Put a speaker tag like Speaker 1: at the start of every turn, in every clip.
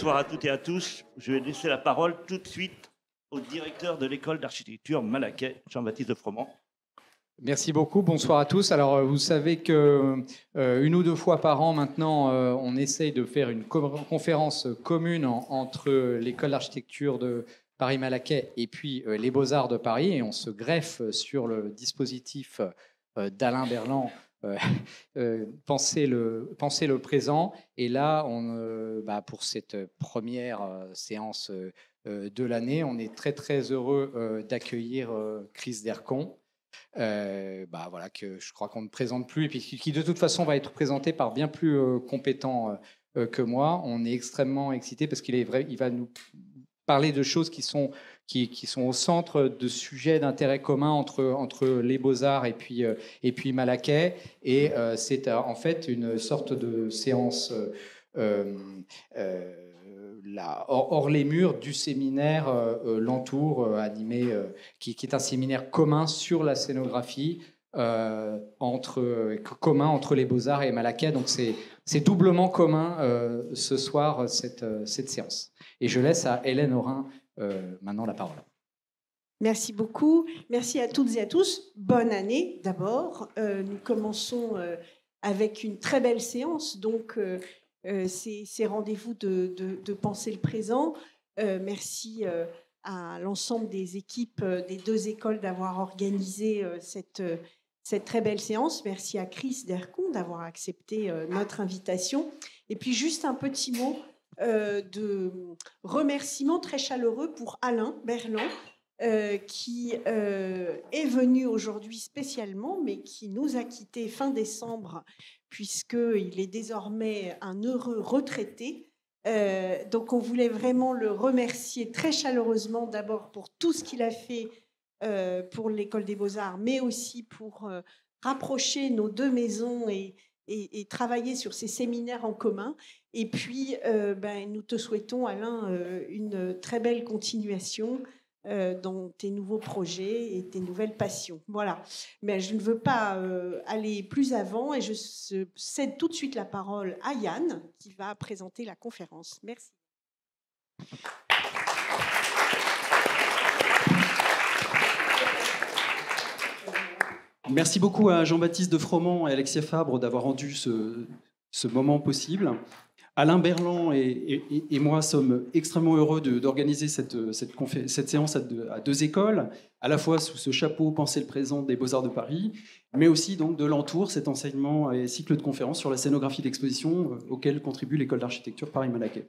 Speaker 1: Bonsoir à toutes et à tous. Je vais laisser la parole tout de suite au directeur de l'école d'architecture Malaquais, Jean-Baptiste de Froment.
Speaker 2: Merci beaucoup, bonsoir à tous. Alors vous savez que une ou deux fois par an maintenant, on essaye de faire une conférence commune entre l'école d'architecture de Paris-Malaquais et puis les Beaux-Arts de Paris, et on se greffe sur le dispositif d'Alain Berland, penser le présent. Et là, pour cette première séance de l'année, on est très très heureux d'accueillir Chris Dercon. Voilà, que je crois qu'on ne présente plus, et puis qui de toute façon va être présenté par bien plus compétent que moi. On est extrêmement excités parce qu'il va nous parler de choses qui sont au centre de sujets d'intérêt commun entre les Beaux-Arts et puis Malaquais. Et c'est en fait une sorte de séance hors les murs du séminaire l'entour, animé, qui est un séminaire commun sur la scénographie, commun entre les Beaux-Arts et Malaquais. Donc c'est doublement commun ce soir, cette séance. Et je laisse à Hélène Aurin maintenant la parole.
Speaker 3: Merci beaucoup. Merci à toutes et à tous. Bonne année d'abord. Nous commençons avec une très belle séance, donc ces rendez-vous de penser le présent. Merci à l'ensemble des équipes des deux écoles d'avoir organisé cette très belle séance. Merci à Chris Dercon d'avoir accepté notre invitation. Et puis juste un petit mot de remerciement très chaleureux pour Alain Berland, qui est venu aujourd'hui spécialement, mais qui nous a quittés fin décembre, puisqu'il est désormais un heureux retraité. Donc on voulait vraiment le remercier très chaleureusement, d'abord pour tout ce qu'il a fait pour l'École des Beaux-Arts, mais aussi pour rapprocher nos deux maisons et travailler sur ces séminaires en commun. Et puis, nous te souhaitons, Alain, une très belle continuation dans tes nouveaux projets et tes nouvelles passions. Voilà. Mais je ne veux pas aller plus avant, et je cède tout de suite la parole à Yann, qui va présenter la conférence. Merci.
Speaker 4: Merci beaucoup à Jean-Baptiste de Froment et Alexia Fabre d'avoir rendu ce moment possible. Alain Berland et moi sommes extrêmement heureux d'organiser cette séance à deux écoles, à la fois sous ce chapeau Penser le présent des Beaux-Arts de Paris, mais aussi donc de l'entour, cet enseignement et cycle de conférences sur la scénographie d'exposition auquel contribue l'école d'architecture Paris-Malaquais.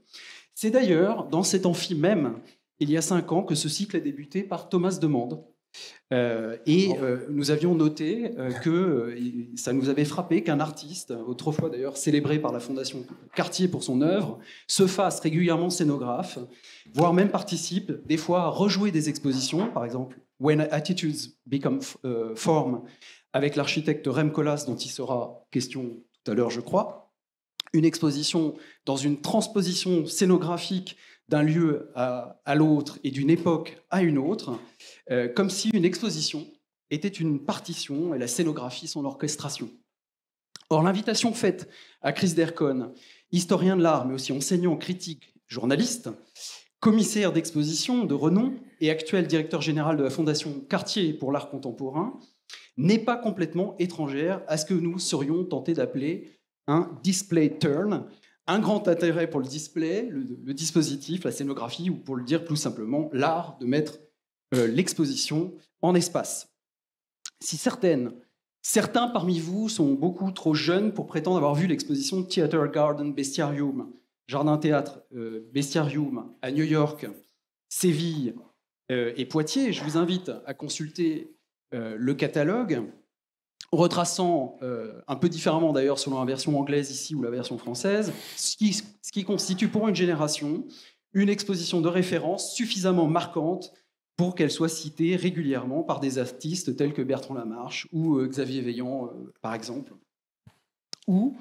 Speaker 4: C'est d'ailleurs dans cet amphi même, il y a 5 ans, que ce cycle a débuté par Thomas Demande. Nous avions noté que ça nous avait frappé qu'un artiste, autrefois d'ailleurs célébré par la Fondation Cartier pour son œuvre, se fasse régulièrement scénographe, voire même participe des fois à rejouer des expositions, par exemple When Attitudes Become Form, avec l'architecte Rem Koolhaas, dont il sera question tout à l'heure, je crois, une exposition dans une transposition scénographique d'un lieu à l'autre et d'une époque à une autre, comme si une exposition était une partition et la scénographie son orchestration. Or, l'invitation faite à Chris Dercon, historien de l'art, mais aussi enseignant, critique, journaliste, commissaire d'exposition de renom et actuel directeur général de la Fondation Cartier pour l'art contemporain, n'est pas complètement étrangère à ce que nous serions tentés d'appeler un display turn, un grand intérêt pour le display, le dispositif, la scénographie, ou pour le dire plus simplement, l'art de mettre l'exposition en espace. Si certains parmi vous sont beaucoup trop jeunes pour prétendre avoir vu l'exposition Theater Garden Bestiarium, Jardin-Théâtre Bestiarium à New York, Séville et Poitiers, je vous invite à consulter le catalogue, retraçant un peu différemment d'ailleurs selon la version anglaise ici ou la version française, ce qui constitue pour une génération une exposition de référence suffisamment marquante pour qu'elle soit citée régulièrement par des artistes tels que Bertrand Lamarche ou Xavier Veillant, par exemple, ou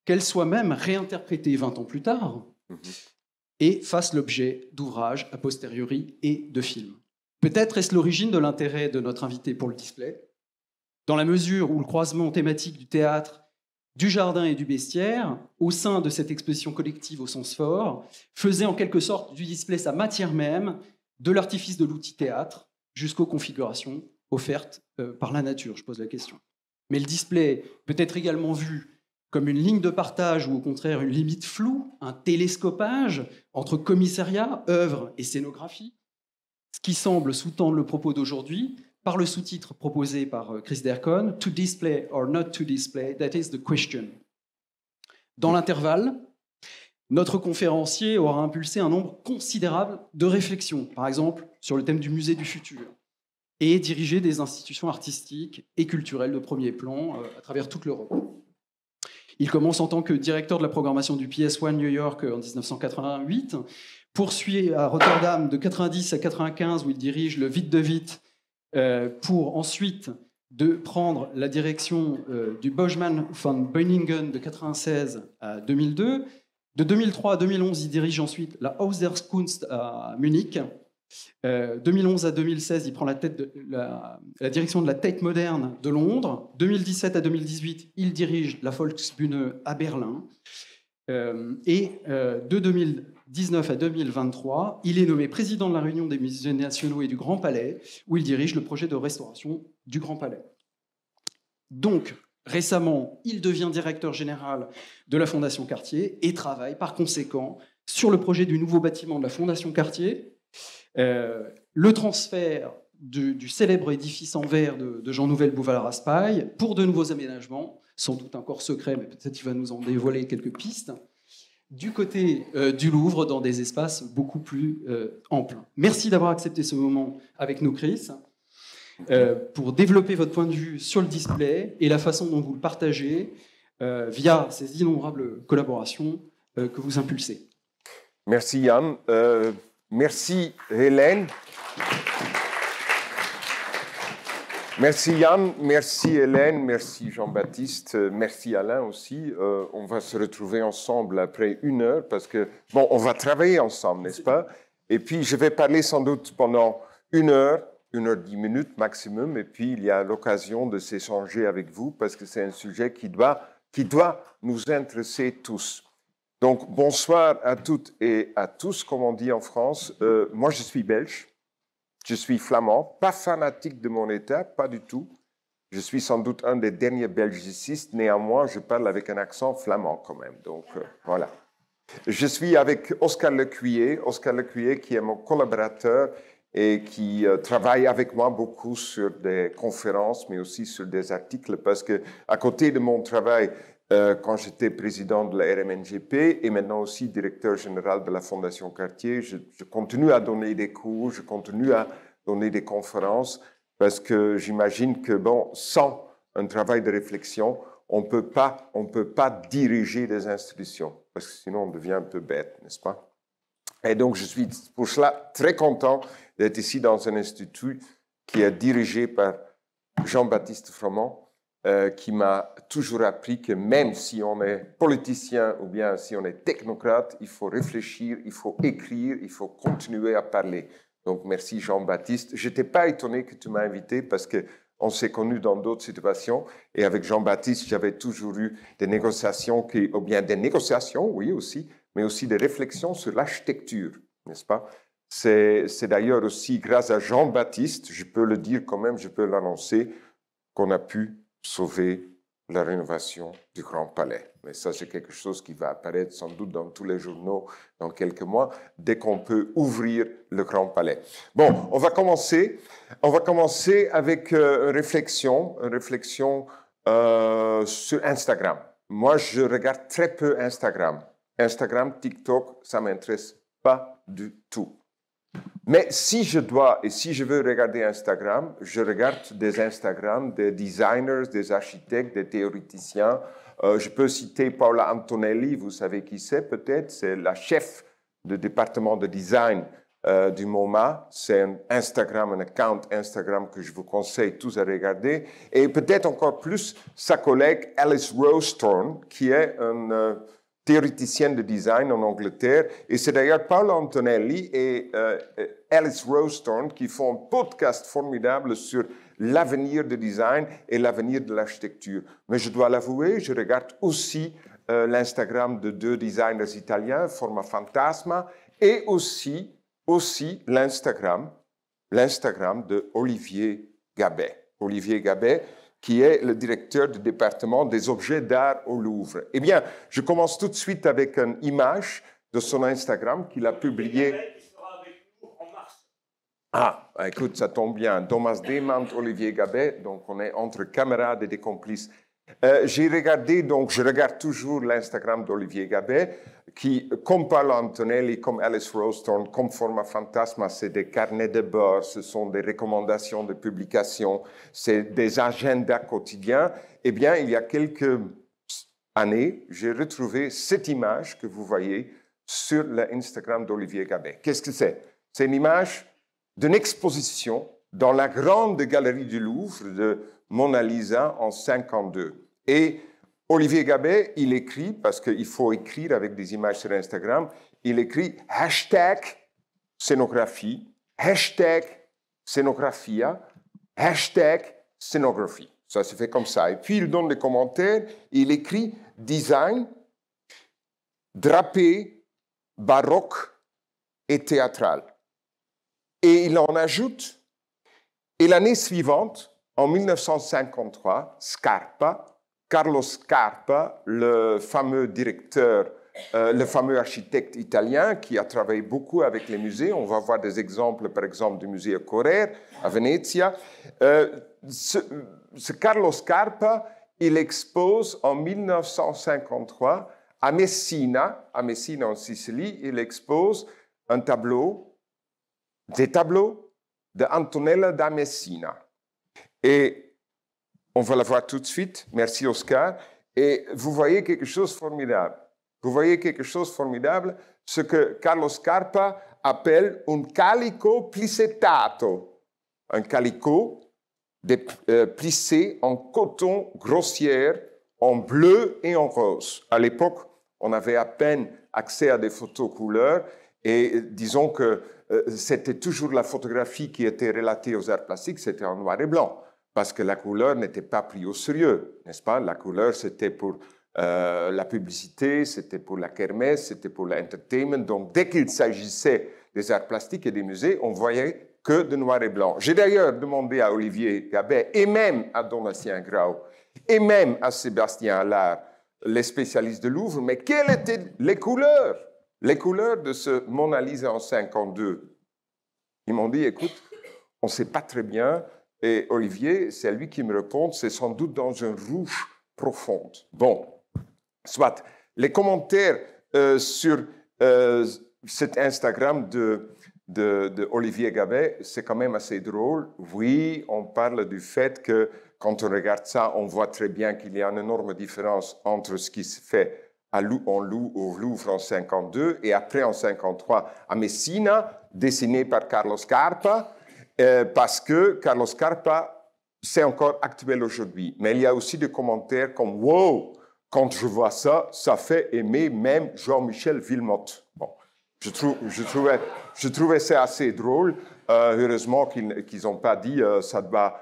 Speaker 4: qu'elle soit même réinterprétée 20 ans plus tard et fasse l'objet d'ouvrages a posteriori et de films. Peut-être est-ce l'origine de l'intérêt de notre invité pour le display, dans la mesure où le croisement thématique du théâtre du jardin et du bestiaire, au sein de cette exposition collective au sens fort, faisait en quelque sorte du display sa matière même, de l'artifice de l'outil théâtre jusqu'aux configurations offertes par la nature, je pose la question. Mais le display peut être également vu comme une ligne de partage ou au contraire une limite floue, un télescopage entre commissariat, œuvre et scénographie, ce qui semble sous-tendre le propos d'aujourd'hui par le sous-titre proposé par Chris Dercon, « To display or not to display, that is the question ». Dans l'intervalle, notre conférencier aura impulsé un nombre considérable de réflexions, par exemple sur le thème du musée du futur, et dirigé des institutions artistiques et culturelles de premier plan à travers toute l'Europe. Il commence en tant que directeur de la programmation du PS1 New York en 1988, poursuit à Rotterdam de 90 à 95 où il dirige le Witte de Witte pour ensuite de prendre la direction du Bosman van Beuningen de 96 à 2002. De 2003 à 2011, il dirige ensuite la Haus der Kunst à Munich. 2011 à 2016, il prend la direction de la Tate moderne de Londres. 2017 à 2018, il dirige la Volksbühne à Berlin. De 2019 à 2023, il est nommé président de la Réunion des musées nationaux et du Grand Palais, où il dirige le projet de restauration du Grand Palais. Donc, récemment, il devient directeur général de la Fondation Cartier et travaille par conséquent sur le projet du nouveau bâtiment de la Fondation Cartier, le transfert du célèbre édifice en verre de Jean Nouvel Bouvard-Raspail pour de nouveaux aménagements, sans doute encore secrets, mais peut-être qu'il va nous en dévoiler quelques pistes, du côté du Louvre, dans des espaces beaucoup plus amples. Merci d'avoir accepté ce moment avec nous, Chris, pour développer votre point de vue sur le display et la façon dont vous le partagez via ces innombrables collaborations que vous impulsez.
Speaker 5: Merci Yann. Merci Hélène. Merci Yann, merci Hélène, merci Jean-Baptiste, merci Alain aussi. On va se retrouver ensemble après 1 heure parce que, bon, on va travailler ensemble, n'est-ce pas? Et puis, je vais parler sans doute pendant 1 heure, 1 heure 10 minutes maximum, et puis il y a l'occasion de s'échanger avec vous parce que c'est un sujet qui doit nous intéresser tous. Donc, bonsoir à toutes et à tous, comme on dit en France. Moi, je suis belge. Je suis flamand, pas fanatique de mon État, pas du tout. Je suis sans doute un des derniers belgicistes, néanmoins, je parle avec un accent flamand quand même. Donc, voilà. Je suis avec Oscar Lecuyer qui est mon collaborateur et qui travaille avec moi beaucoup sur des conférences, mais aussi sur des articles, parce que à côté de mon travail, quand j'étais président de la RMNGP et maintenant aussi directeur général de la Fondation Cartier, je continue à donner des cours, je continue à donner des conférences parce que j'imagine que bon, sans un travail de réflexion, on ne peut pas diriger des institutions parce que sinon on devient un peu bête, n'est-ce pas? Et donc je suis pour cela très content d'être ici dans un institut qui est dirigé par Jean-Baptiste Froment, qui m'a toujours appris que même si on est politicien ou bien si on est technocrate, il faut réfléchir, il faut écrire, il faut continuer à parler. Donc merci Jean-Baptiste. Je n'étais pas étonné que tu m'as invité parce qu'on s'est connus dans d'autres situations et avec Jean-Baptiste, j'avais toujours eu des négociations, ou bien des négociations, oui aussi, mais aussi des réflexions sur l'architecture, n'est-ce pas? C'est d'ailleurs aussi grâce à Jean-Baptiste, je peux le dire quand même, je peux l'annoncer, qu'on a pu sauver la rénovation du Grand Palais. Mais ça, c'est quelque chose qui va apparaître sans doute dans tous les journaux dans quelques mois, dès qu'on peut ouvrir le Grand Palais. Bon, on va commencer avec une réflexion sur Instagram. Moi, je regarde très peu Instagram. Instagram, TikTok, ça ne m'intéresse pas du tout. Mais si je dois et si je veux regarder Instagram, je regarde des Instagram des designers, des architectes, des théoriciens. Je peux citer Paola Antonelli, vous savez qui c'est peut-être, c'est la chef du département de design du MoMA. C'est un account Instagram que je vous conseille tous à regarder. Et peut-être encore plus sa collègue Alice Rosethorn, qui est théoréticienne de design en Angleterre. Et c'est d'ailleurs Paolo Antonelli et Alice Rosethorn qui font un podcast formidable sur l'avenir du design et l'avenir de l'architecture. Mais je dois l'avouer, je regarde aussi l'Instagram de 2 designers italiens, Forma Fantasma, et aussi l'Instagram de Olivier Gabet. Olivier Gabet, qui est le directeur du département des objets d'art au Louvre. Eh bien, je commence tout de suite avec une image de son Instagram qu'il a publiée. Ah, écoute, ça tombe bien. Thomas Demand, Olivier Gabet, donc on est entre camarades et des complices. J'ai regardé, donc je regarde toujours l'Instagram d'Olivier Gabet, qui, comme Paolo Antonelli, comme Alice Rosethorn, comme Forma Fantasma, c'est des carnets de bord, ce sont des recommandations de publication, c'est des agendas quotidiens. Eh bien, il y a quelques années, j'ai retrouvé cette image que vous voyez sur l'Instagram d'Olivier Gabet. Qu'est-ce que c'est? C'est une image d'une exposition dans la grande galerie du Louvre de Mona Lisa en 1952. Et Olivier Gabet, il écrit, parce qu'il faut écrire avec des images sur Instagram, il écrit hashtag scénographie, hashtag scénographia, hashtag scénographie. Ça se fait comme ça. Et puis il donne des commentaires, il écrit design, drapé, baroque et théâtral. Et il en ajoute, et l'année suivante, en 1953, Carlo Scarpa, le fameux directeur, le fameux architecte italien qui a travaillé beaucoup avec les musées, on va voir des exemples, par exemple, du musée Correr à Venezia. Ce Carlo Scarpa, il expose en 1953 à Messina en Sicile, il expose des tableaux de Antonella da Messina. Et on va la voir tout de suite. Merci, Oscar. Et vous voyez quelque chose de formidable. Vous voyez quelque chose de formidable, ce que Carlo Scarpa appelle un calico plissettato. Un calico plissé en coton grossière, en bleu et en rose. À l'époque, on avait à peine accès à des photos couleurs. Et disons que c'était toujours la photographie qui était relatée aux arts plastiques, c'était en noir et blanc. Parce que la couleur n'était pas prise au sérieux, n'est-ce pas? La couleur, c'était pour la publicité, c'était pour la kermesse, c'était pour l'entertainment. Donc, dès qu'il s'agissait des arts plastiques et des musées, on voyait que de noir et blanc. J'ai d'ailleurs demandé à Olivier Gabet, et même à Donatien Grau, et même à Sébastien Allard, les spécialistes de Louvre, mais quelles étaient les couleurs de ce Mona Lisa en 1952? Ils m'ont dit, écoute, on ne sait pas très bien. Et Olivier, c'est lui qui me répond, c'est sans doute dans un rouge profond. Bon, soit. Les commentaires sur cet Instagram de Olivier Gabet, c'est quand même assez drôle. Oui, on parle du fait que quand on regarde ça, on voit très bien qu'il y a une énorme différence entre ce qui se fait au Louvre en 1952 et après en 1953 à Messina, dessiné par Carlo Scarpa. Parce que Carlo Scarpa, c'est encore actuel aujourd'hui. Mais il y a aussi des commentaires comme « Wow, quand je vois ça, ça fait aimer même Jean-Michel Wilmotte ». Bon, je trouvais ça assez drôle. Heureusement qu'ils n'ont pas dit ça doit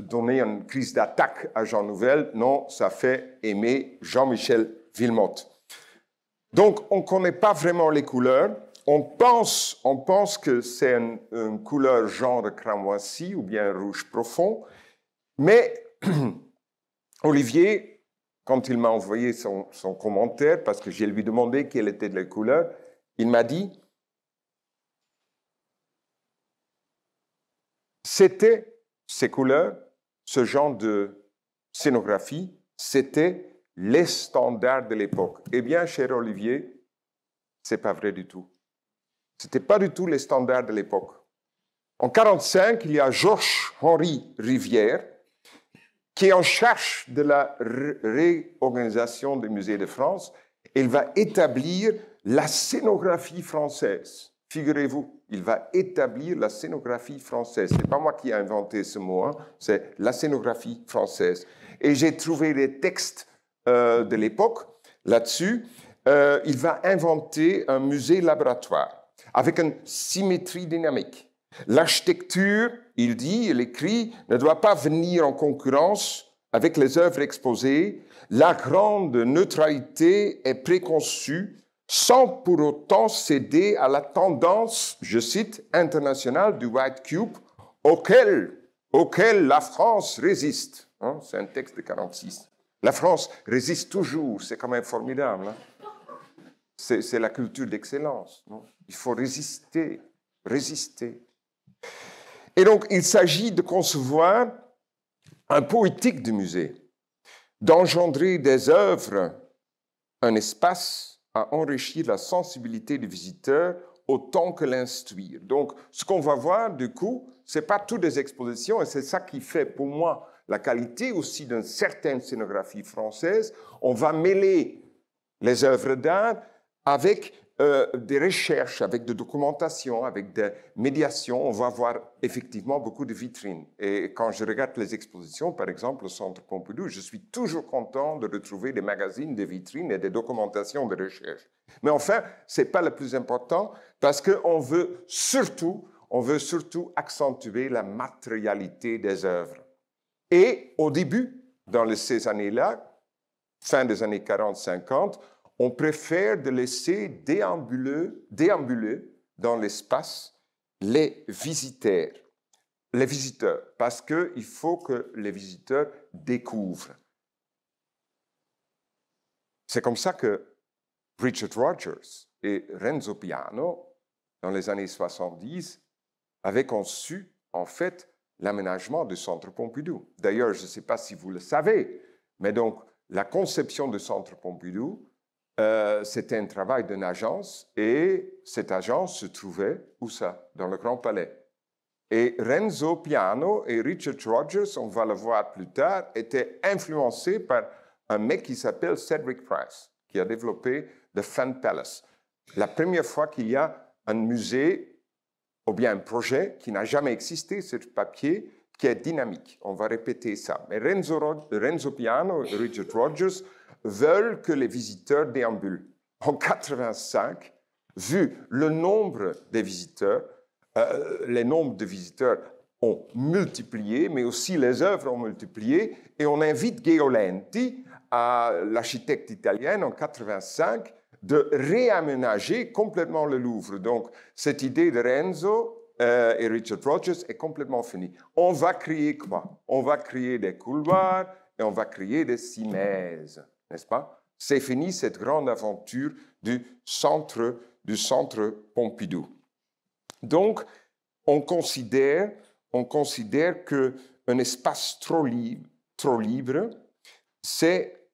Speaker 5: donner une crise d'attaque à Jean Nouvel. Non, ça fait aimer Jean-Michel Wilmotte. Donc, on ne connaît pas vraiment les couleurs. On pense que c'est une couleur genre cramoisi ou bien rouge profond, mais Olivier, quand il m'a envoyé son commentaire, parce que je lui ai demandé quelle était la couleur, il m'a dit c'était ces couleurs, ce genre de scénographie, c'était les standards de l'époque. Eh bien, cher Olivier, c'est pas vrai du tout. Ce n'était pas du tout les standards de l'époque. En 1945, il y a Georges-Henri Rivière qui est en charge de la réorganisation des musées de France. Il va établir la scénographie française. Figurez-vous, il va établir la scénographie française. Ce n'est pas moi qui ai inventé ce mot, hein, c'est la scénographie française. Et j'ai trouvé des textes de l'époque là-dessus. Il va inventer un musée-laboratoire avec une symétrie dynamique. L'architecture, il dit, il écrit, ne doit pas venir en concurrence avec les œuvres exposées. La grande neutralité est préconçue sans pour autant céder à la tendance, je cite, internationale du White Cube auquel la France résiste. Hein, c'est un texte de 1946. La France résiste toujours, c'est quand même formidable. Hein. C'est la culture d'excellence. Non? Il faut résister, résister. Et donc, il s'agit de concevoir un poétique du musée, d'engendrer des œuvres, un espace à enrichir la sensibilité du visiteur autant que l'instruire. Donc, ce qu'on va voir, du coup, ce n'est pas toutes des expositions, et c'est ça qui fait, pour moi, la qualité aussi d'une certaine scénographie française. On va mêler les œuvres d'art avec des recherches, avec de documentation, avec des médiations. On va voir effectivement beaucoup de vitrines. Et quand je regarde les expositions, par exemple, au Centre Pompidou, je suis toujours content de retrouver des magazines, des vitrines et des documentations de recherche. Mais enfin, ce n'est pas le plus important parce qu'on veut surtout accentuer la matérialité des œuvres. Et au début, dans ces années-là, fin des années 40-50, on préfère de laisser déambuler dans l'espace les visiteurs, parce qu'il faut que les visiteurs découvrent. C'est comme ça que Richard Rogers et Renzo Piano, dans les années 70, avaient conçu, en fait, l'aménagement du Centre Pompidou. D'ailleurs, je ne sais pas si vous le savez, mais donc, la conception du Centre Pompidou, c'était un travail d'une agence, et cette agence se trouvait, où ça? Dans le Grand Palais. Et Renzo Piano et Richard Rogers, on va le voir plus tard, étaient influencés par un mec qui s'appelle Cedric Price, qui a développé The Fan Palace. La première fois qu'il y a un musée, ou bien un projet qui n'a jamais existé sur papier, qui est dynamique. On va répéter ça. Mais Renzo Piano et Richard Rogers veulent que les visiteurs déambulent. En 1985, vu le nombre des visiteurs, les nombres de visiteurs ont multiplié, mais aussi les œuvres ont multiplié, et on invite Gheolenti, l'architecte italien, en 1985, de réaménager complètement le Louvre. Donc, cette idée de Renzo et Richard Rogers est complètement finie. On va créer quoi? On va créer des couloirs et on va créer des simèses, n'est-ce pas? C'est fini cette grande aventure du centre Pompidou. Donc, on considère qu'un espace trop libre, c'est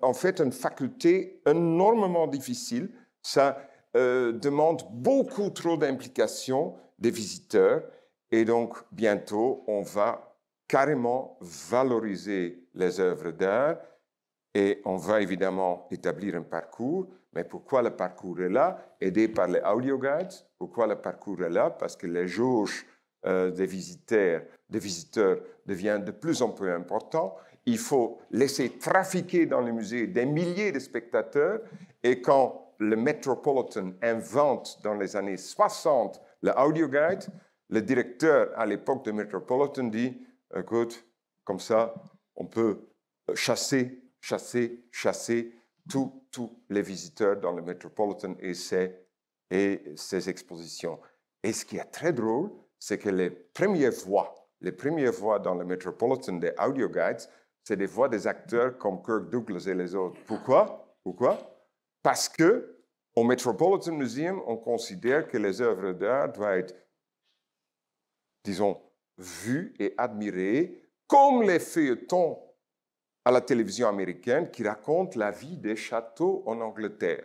Speaker 5: en fait une faculté énormément difficile. Ça demande beaucoup trop d'implication des visiteurs. Et donc, bientôt, on va carrément valoriser les œuvres d'art et on va évidemment établir un parcours. Mais pourquoi le parcours est là? Aidé par les audio guides. Pourquoi le parcours est là? Parce que les jauges des visiteurs deviennent de plus en plus importants. Il faut laisser trafiquer dans le musée des milliers de spectateurs. Et quand le Metropolitan invente dans les années 60 le audio guide, le directeur à l'époque de Metropolitan dit « Écoute, comme ça, on peut chasser tous les visiteurs dans le Metropolitan et ses expositions. » Et ce qui est très drôle, c'est que les premières voix dans le Metropolitan des audio guides, c'est des voix des acteurs comme Kirk Douglas et les autres. Pourquoi? Parce qu'au Metropolitan Museum, on considère que les œuvres d'art doivent être, disons, vues et admirées comme les feuilletons à la télévision américaine qui racontent la vie des châteaux en Angleterre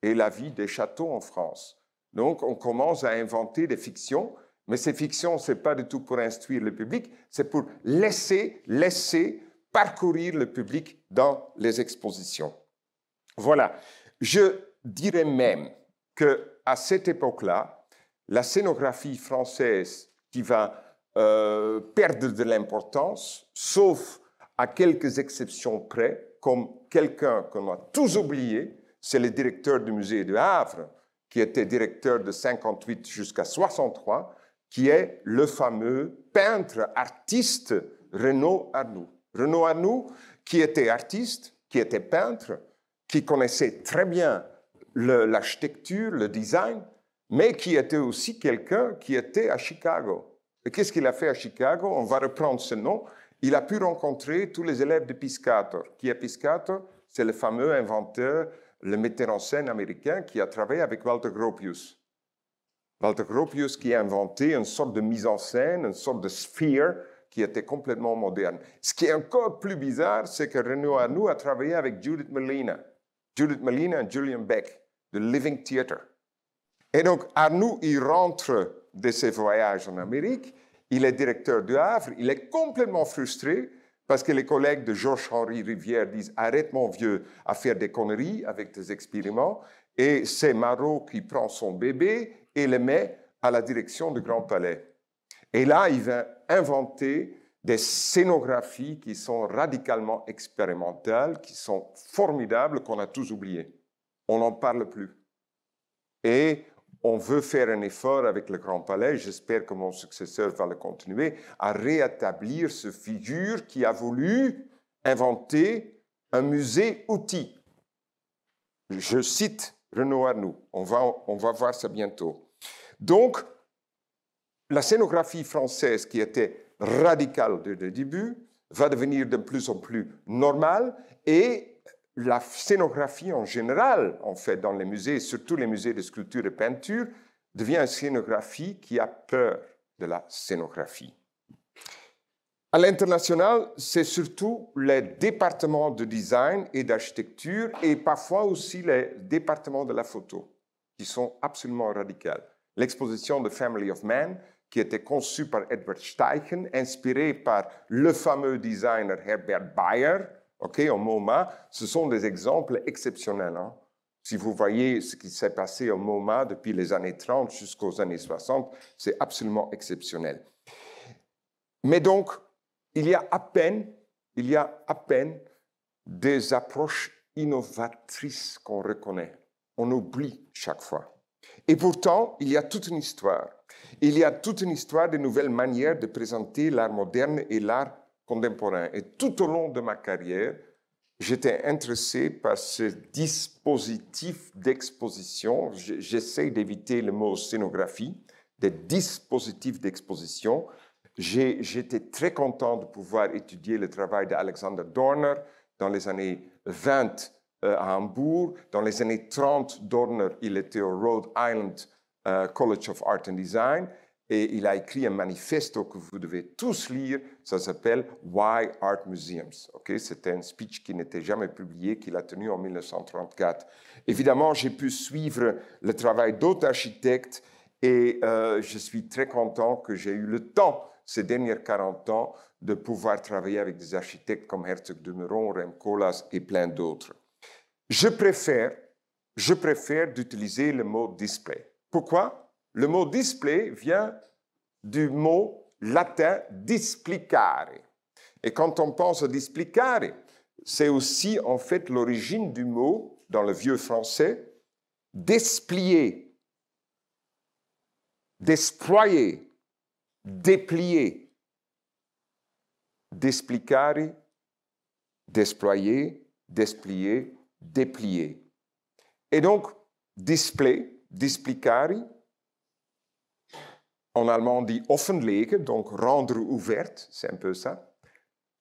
Speaker 5: et la vie des châteaux en France. Donc, on commence à inventer des fictions, mais ces fictions, ce n'est pas du tout pour instruire le public, c'est pour laisser parcourir le public dans les expositions. Voilà. Je dirais même qu'à cette époque-là, la scénographie française qui va perdre de l'importance, sauf à quelques exceptions près, comme quelqu'un qu'on a tous oublié, c'est le directeur du musée du Havre, qui était directeur de 58 jusqu'à 63, qui est le fameux peintre artiste Renaud Arnoux. Renaud Arnoux, qui était artiste, qui était peintre, qui connaissait très bien l'architecture, le design, mais qui était aussi quelqu'un qui était à Chicago. Et qu'est-ce qu'il a fait à Chicago? On va reprendre ce nom. Il a pu rencontrer tous les élèves de Piscator. Qui est Piscator? C'est le fameux inventeur, le metteur en scène américain qui a travaillé avec Walter Gropius. Walter Gropius qui a inventé une sorte de mise en scène, une sorte de sphère qui était complètement moderne. Ce qui est encore plus bizarre, c'est que Renaud Arnoux a travaillé avec Judith Malina et Julian Beck, de Living Theatre. Et donc, Arnoux, il rentre de ses voyages en Amérique, il est directeur du Havre, il est complètement frustré parce que les collègues de Georges-Henri Rivière disent « Arrête mon vieux à faire des conneries avec tes expériments ». Et c'est Marot qui prend son bébé et le met à la direction du Grand Palais. Et là, il va inventer des scénographies qui sont radicalement expérimentales, qui sont formidables, qu'on a tous oubliées. On n'en parle plus. Et on veut faire un effort avec le Grand Palais, j'espère que mon successeur va le continuer, à rétablir ce figure qui a voulu inventer un musée-outil. Je cite Renaud Arnoux, on va voir ça bientôt. Donc, la scénographie française qui était radicale dès le début va devenir de plus en plus normale et la scénographie en général, en fait, dans les musées, surtout les musées de sculpture et peinture, devient une scénographie qui a peur de la scénographie. À l'international, c'est surtout les départements de design et d'architecture et parfois aussi les départements de la photo qui sont absolument radicaux. L'exposition de Family of Man, qui était conçue par Edward Steichen, inspirée par le fameux designer Herbert Bayer, au MoMA, ce sont des exemples exceptionnels. Hein. Si vous voyez ce qui s'est passé au MoMA depuis les années 30 jusqu'aux années 60, c'est absolument exceptionnel. Mais donc, il y a à peine des approches innovatrices qu'on reconnaît. On oublie chaque fois. Et pourtant, il y a toute une histoire. Il y a toute une histoire de nouvelles manières de présenter l'art moderne et l'art contemporain. Et tout au long de ma carrière, j'étais intéressé par ce dispositif d'exposition. J'essaie d'éviter le mot scénographie, des dispositifs d'exposition. J'étais très content de pouvoir étudier le travail d'Alexander Dorner dans les années 20 à Hambourg. Dans les années 30, Dorner, il était au Rhode Island College of Art and Design. Et il a écrit un manifesto que vous devez tous lire, ça s'appelle « Why Art Museums ». C'était un speech qui n'était jamais publié, qu'il a tenu en 1934. Évidemment, j'ai pu suivre le travail d'autres architectes et je suis très content que j'ai eu le temps, ces dernières 40 ans, de pouvoir travailler avec des architectes comme Herzog de Meuron, Rem Koolhaas et plein d'autres. Je préfère d'utiliser le mot « display ». Pourquoi ? Le mot « display » vient du mot latin « displicare ». Et quand on pense à « displicare », c'est aussi en fait l'origine du mot, dans le vieux français, « desplier »,« desployer »,« déplier ». Desplicare, desployer, desplier, déplier. Et donc, display, displicare, en allemand on dit offenlegen, donc rendre ouverte, c'est un peu ça.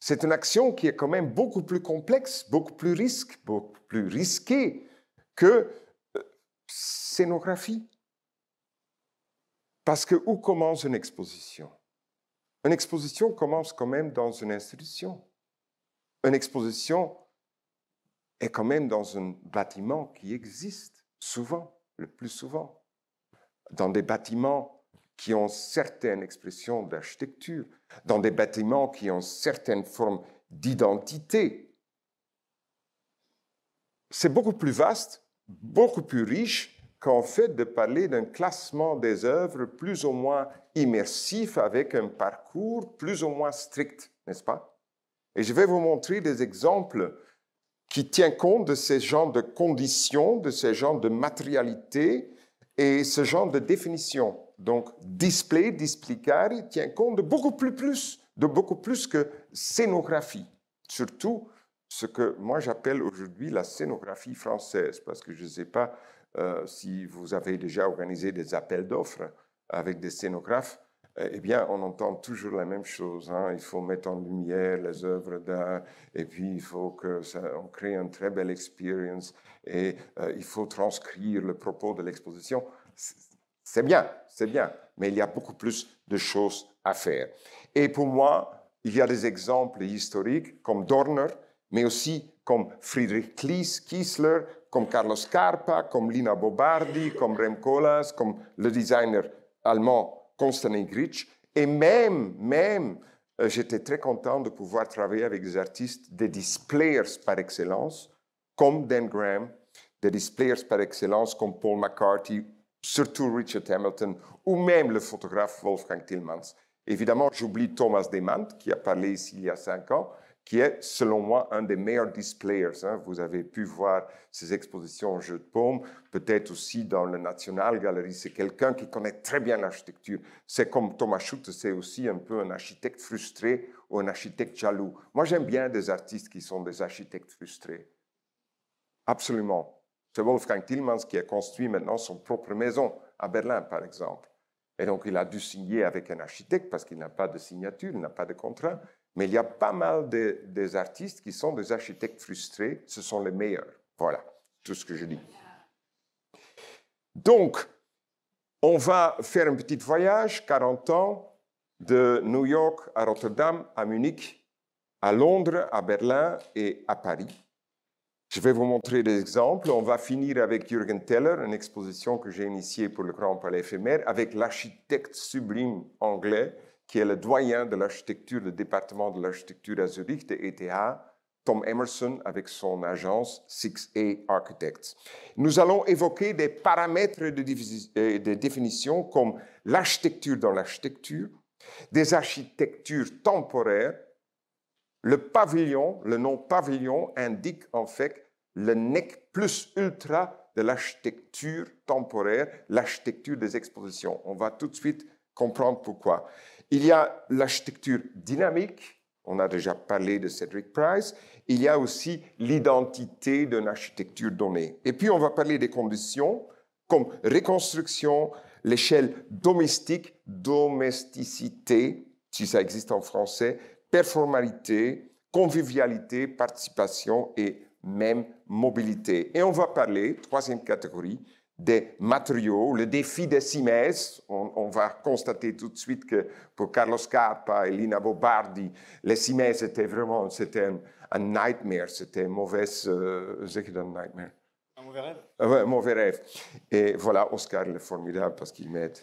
Speaker 5: C'est une action qui est quand même beaucoup plus complexe, beaucoup plus risquée que scénographie. Parce que où commence une exposition? Une exposition commence quand même dans une institution. Une exposition est quand même dans un bâtiment qui existe souvent, le plus souvent. Dans des bâtiments qui ont certaines expressions d'architecture, dans des bâtiments qui ont certaines formes d'identité. C'est beaucoup plus vaste, beaucoup plus riche qu'en fait de parler d'un classement des œuvres plus ou moins immersif avec un parcours plus ou moins strict, n'est-ce pas? Et je vais vous montrer des exemples qui tiennent compte de ce genre de conditions, de ce genre de matérialité et ce genre de définition. Donc, display, displicare, tient compte de beaucoup plus que scénographie. Surtout ce que moi j'appelle aujourd'hui la scénographie française, parce que je ne sais pas si vous avez déjà organisé des appels d'offres avec des scénographes. Eh bien, on entend toujours la même chose. Hein. Il faut mettre en lumière les œuvres d'art, et puis il faut qu'on crée une très belle expérience, et il faut transcrire le propos de l'exposition. C'est bien, mais il y a beaucoup plus de choses à faire. Et pour moi, il y a des exemples historiques comme Dorner, mais aussi comme Friedrich Kiesler, comme Carlos Scarpa, comme Lina Bobardi, comme Rem Koolhaas, comme le designer allemand Constantin Gritsch, et même j'étais très content de pouvoir travailler avec des artistes, des displayers par excellence, comme Dan Graham, des displayers par excellence comme Paul McCarthy, surtout Richard Hamilton, ou même le photographe Wolfgang Tillmans. Évidemment, j'oublie Thomas Demand, qui a parlé ici il y a 5 ans, qui est, selon moi, un des meilleurs displayers. Hein. Vous avez pu voir ses expositions au Jeu de Paume, peut-être aussi dans le National Gallery. C'est quelqu'un qui connaît très bien l'architecture. C'est comme Thomas Schutte, c'est aussi un peu un architecte frustré ou un architecte jaloux. Moi, j'aime bien des artistes qui sont des architectes frustrés. Absolument. C'est Wolfgang Tillmans qui a construit maintenant son propre maison à Berlin, par exemple. Et donc, il a dû signer avec un architecte parce qu'il n'a pas de signature, il n'a pas de contrat. Mais il y a pas mal des artistes qui sont des architectes frustrés. Ce sont les meilleurs. Voilà, tout ce que je dis. Donc, on va faire un petit voyage, 40 ans, de New York à Rotterdam, à Munich, à Londres, à Berlin et à Paris. Je vais vous montrer des exemples. On va finir avec Jürgen Teller, une exposition que j'ai initiée pour le Grand Palais éphémère, avec l'architecte sublime anglais, qui est le doyen de l'architecture, le département de l'architecture à Zurich, de ETH, Tom Emerson, avec son agence 6A Architects. Nous allons évoquer des paramètres de définition comme l'architecture dans l'architecture, des architectures temporaires. Le pavillon, le nom pavillon indique en fait le nec plus ultra de l'architecture temporaire, l'architecture des expositions. On va tout de suite comprendre pourquoi. Il y a l'architecture dynamique, on a déjà parlé de Cedric Price. Il y a aussi l'identité d'une architecture donnée. Et puis, on va parler des conditions comme reconstruction, l'échelle domestique, domesticité, si ça existe en français, performalité, convivialité, participation et même mobilité. Et on va parler, troisième catégorie, des matériaux, le défi des cimaises. On va constater tout de suite que pour Carlos Scarpa et Lina Bobardi, les cimaises c'était un nightmare, c'était un mauvais, zeg je dan nightmare?
Speaker 6: Un mauvais rêve.
Speaker 5: Un mauvais rêve. Et voilà, Oscar il est formidable parce qu'il m'aide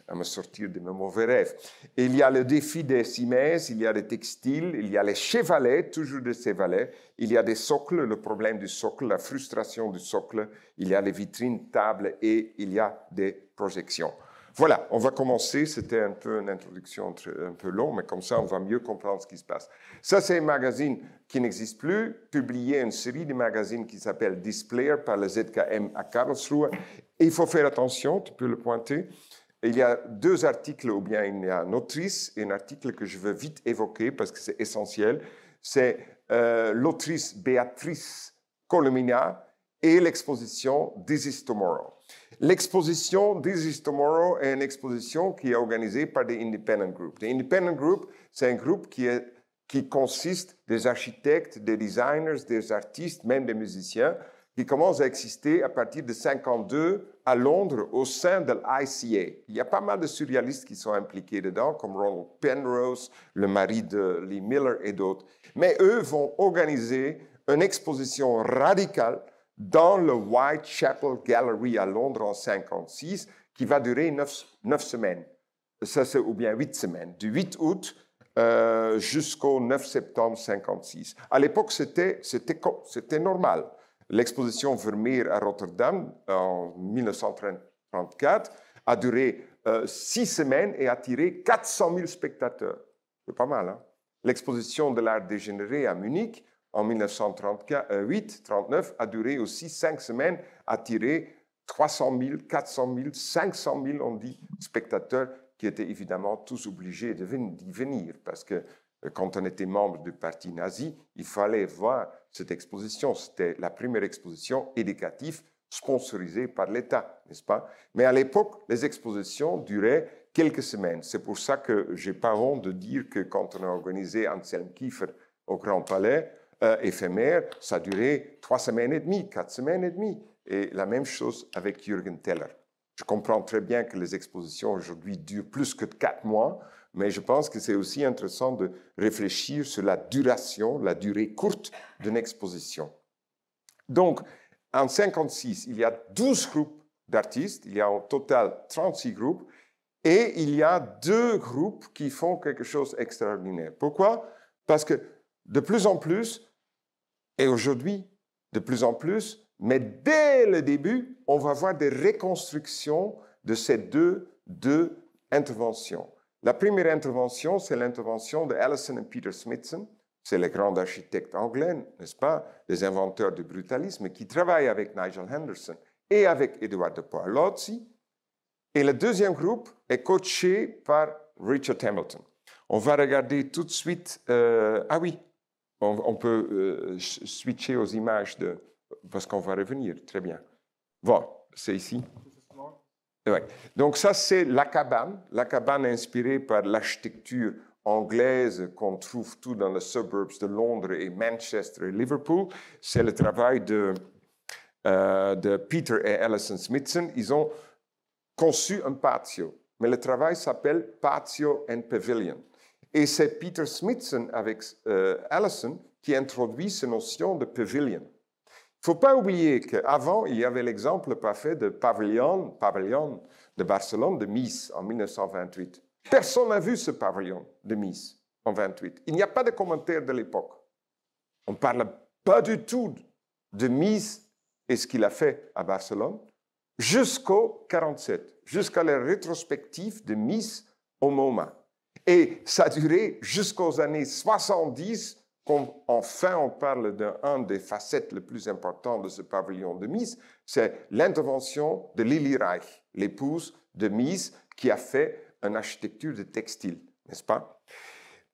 Speaker 5: à me sortir de mes mauvais rêves. Et il y a le défi des cimaises, il y a les textiles, il y a les chevalets, toujours des chevalets, il y a des socles, le problème du socle, la frustration du socle, il y a les vitrines, tables et il y a des projections. Voilà, on va commencer. C'était un peu une introduction un peu longue, mais comme ça, on va mieux comprendre ce qui se passe. Ça, c'est un magazine qui n'existe plus, publié une série de magazines qui s'appelle Displayer par le ZKM à Karlsruhe. Et il faut faire attention, tu peux le pointer. Il y a 2 articles, ou bien il y a une autrice et un article que je veux vite évoquer parce que c'est essentiel. C'est l'autrice Béatrice Colomina et l'exposition This is Tomorrow. L'exposition This is Tomorrow est une exposition qui est organisée par des Independent Group. Les Independent Group, c'est un groupe qui consiste des architectes, des designers, des artistes, même des musiciens, qui commence à exister à partir de 1952 à Londres au sein de l'ICA. Il y a pas mal de surréalistes qui sont impliqués dedans, comme Ronald Penrose, le mari de Lee Miller et d'autres. Mais eux vont organiser une exposition radicale dans le Whitechapel Gallery à Londres en 1956, qui va durer 9 semaines, ou bien 8 semaines, du 8 août jusqu'au 9 septembre 1956. À l'époque, c'était normal. L'exposition Vermeer à Rotterdam en 1934 a duré 6 semaines et a attiré 400 000 spectateurs. C'est pas mal, hein? L'exposition de l'art dégénéré à Munich en 1938-39 a duré aussi 5 semaines, a attiré 300 000, 400 000, 500 000, on dit, spectateurs qui étaient évidemment tous obligés d'y venir parce que quand on était membre du parti nazi, il fallait voir cette exposition. C'était la première exposition éducative sponsorisée par l'État, n'est-ce pas? Mais à l'époque, les expositions duraient quelques semaines. C'est pour ça que je n'ai pas honte de dire que quand on a organisé Anselm Kiefer au Grand Palais, éphémère, ça durait 3 semaines et demie, 4 semaines et demie. Et la même chose avec Jürgen Teller. Je comprends très bien que les expositions aujourd'hui durent plus que 4 mois, mais je pense que c'est aussi intéressant de réfléchir sur la duration, la durée courte d'une exposition. Donc, en 1956, il y a 12 groupes d'artistes, il y a au total 36 groupes, et il y a 2 groupes qui font quelque chose d'extraordinaire. Pourquoi? Parce que de plus en plus, et aujourd'hui, de plus en plus, mais dès le début, on va voir des reconstructions de ces deux interventions. La première intervention, c'est l'intervention de Allison et Peter Smithson. C'est les grands architectes anglais, n'est-ce pas, les inventeurs du brutalisme, qui travaillent avec Nigel Henderson et avec Eduardo Paolozzi. Et le deuxième groupe est coaché par Richard Hamilton. On va regarder tout de suite... ah oui, on peut switcher aux images parce qu'on va revenir, très bien. Bon, c'est ici. Ouais. Donc ça, c'est la cabane inspirée par l'architecture anglaise qu'on trouve tout dans les suburbs de Londres et Manchester et Liverpool. C'est le travail de Peter et Allison Smithson. Ils ont conçu un patio, mais le travail s'appelle Patio and Pavilion. Et c'est Peter Smithson avec Allison qui introduit cette notion de pavilion. Il ne faut pas oublier qu'avant, il y avait l'exemple parfait de pavillon de Barcelone, de Mies, en 1928. Personne n'a vu ce pavillon de Mies en 1928. Il n'y a pas de commentaire de l'époque. On ne parle pas du tout de Mies et ce qu'il a fait à Barcelone jusqu'au 1947, jusqu'à la rétrospective de Mies au MoMA. Et ça a duré jusqu'aux années 70, quand enfin on parle d'une des facettes les plus importantes de ce pavillon de Mies, c'est l'intervention de Lili Reich, l'épouse de Mies, qui a fait une architecture de textile, n'est-ce pas?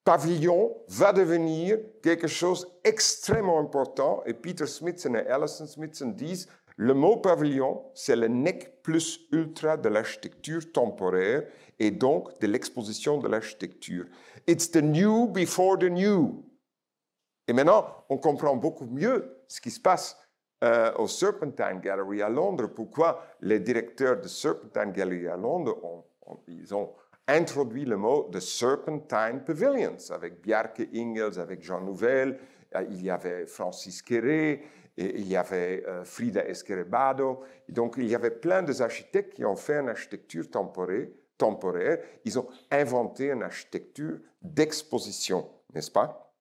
Speaker 5: Pavillon va devenir quelque chose d'extrêmement important, et Peter Smithson et Allison Smithson disent le mot pavillon, c'est le nec plus ultra de l'architecture temporaire et donc de l'exposition de l'architecture. It's the new before the new. Et maintenant, on comprend beaucoup mieux ce qui se passe au Serpentine Gallery à Londres, pourquoi les directeurs de Serpentine Gallery à Londres ils ont introduit le mot de Serpentine Pavilions, avec Bjarke Ingels, avec Jean Nouvel, il y avait Francis Quéré, et il y avait Frida Esquerabado. Et donc, il y avait plein d'architectes qui ont fait une architecture temporaire. Ils ont inventé une architecture d'exposition, n'est-ce pas?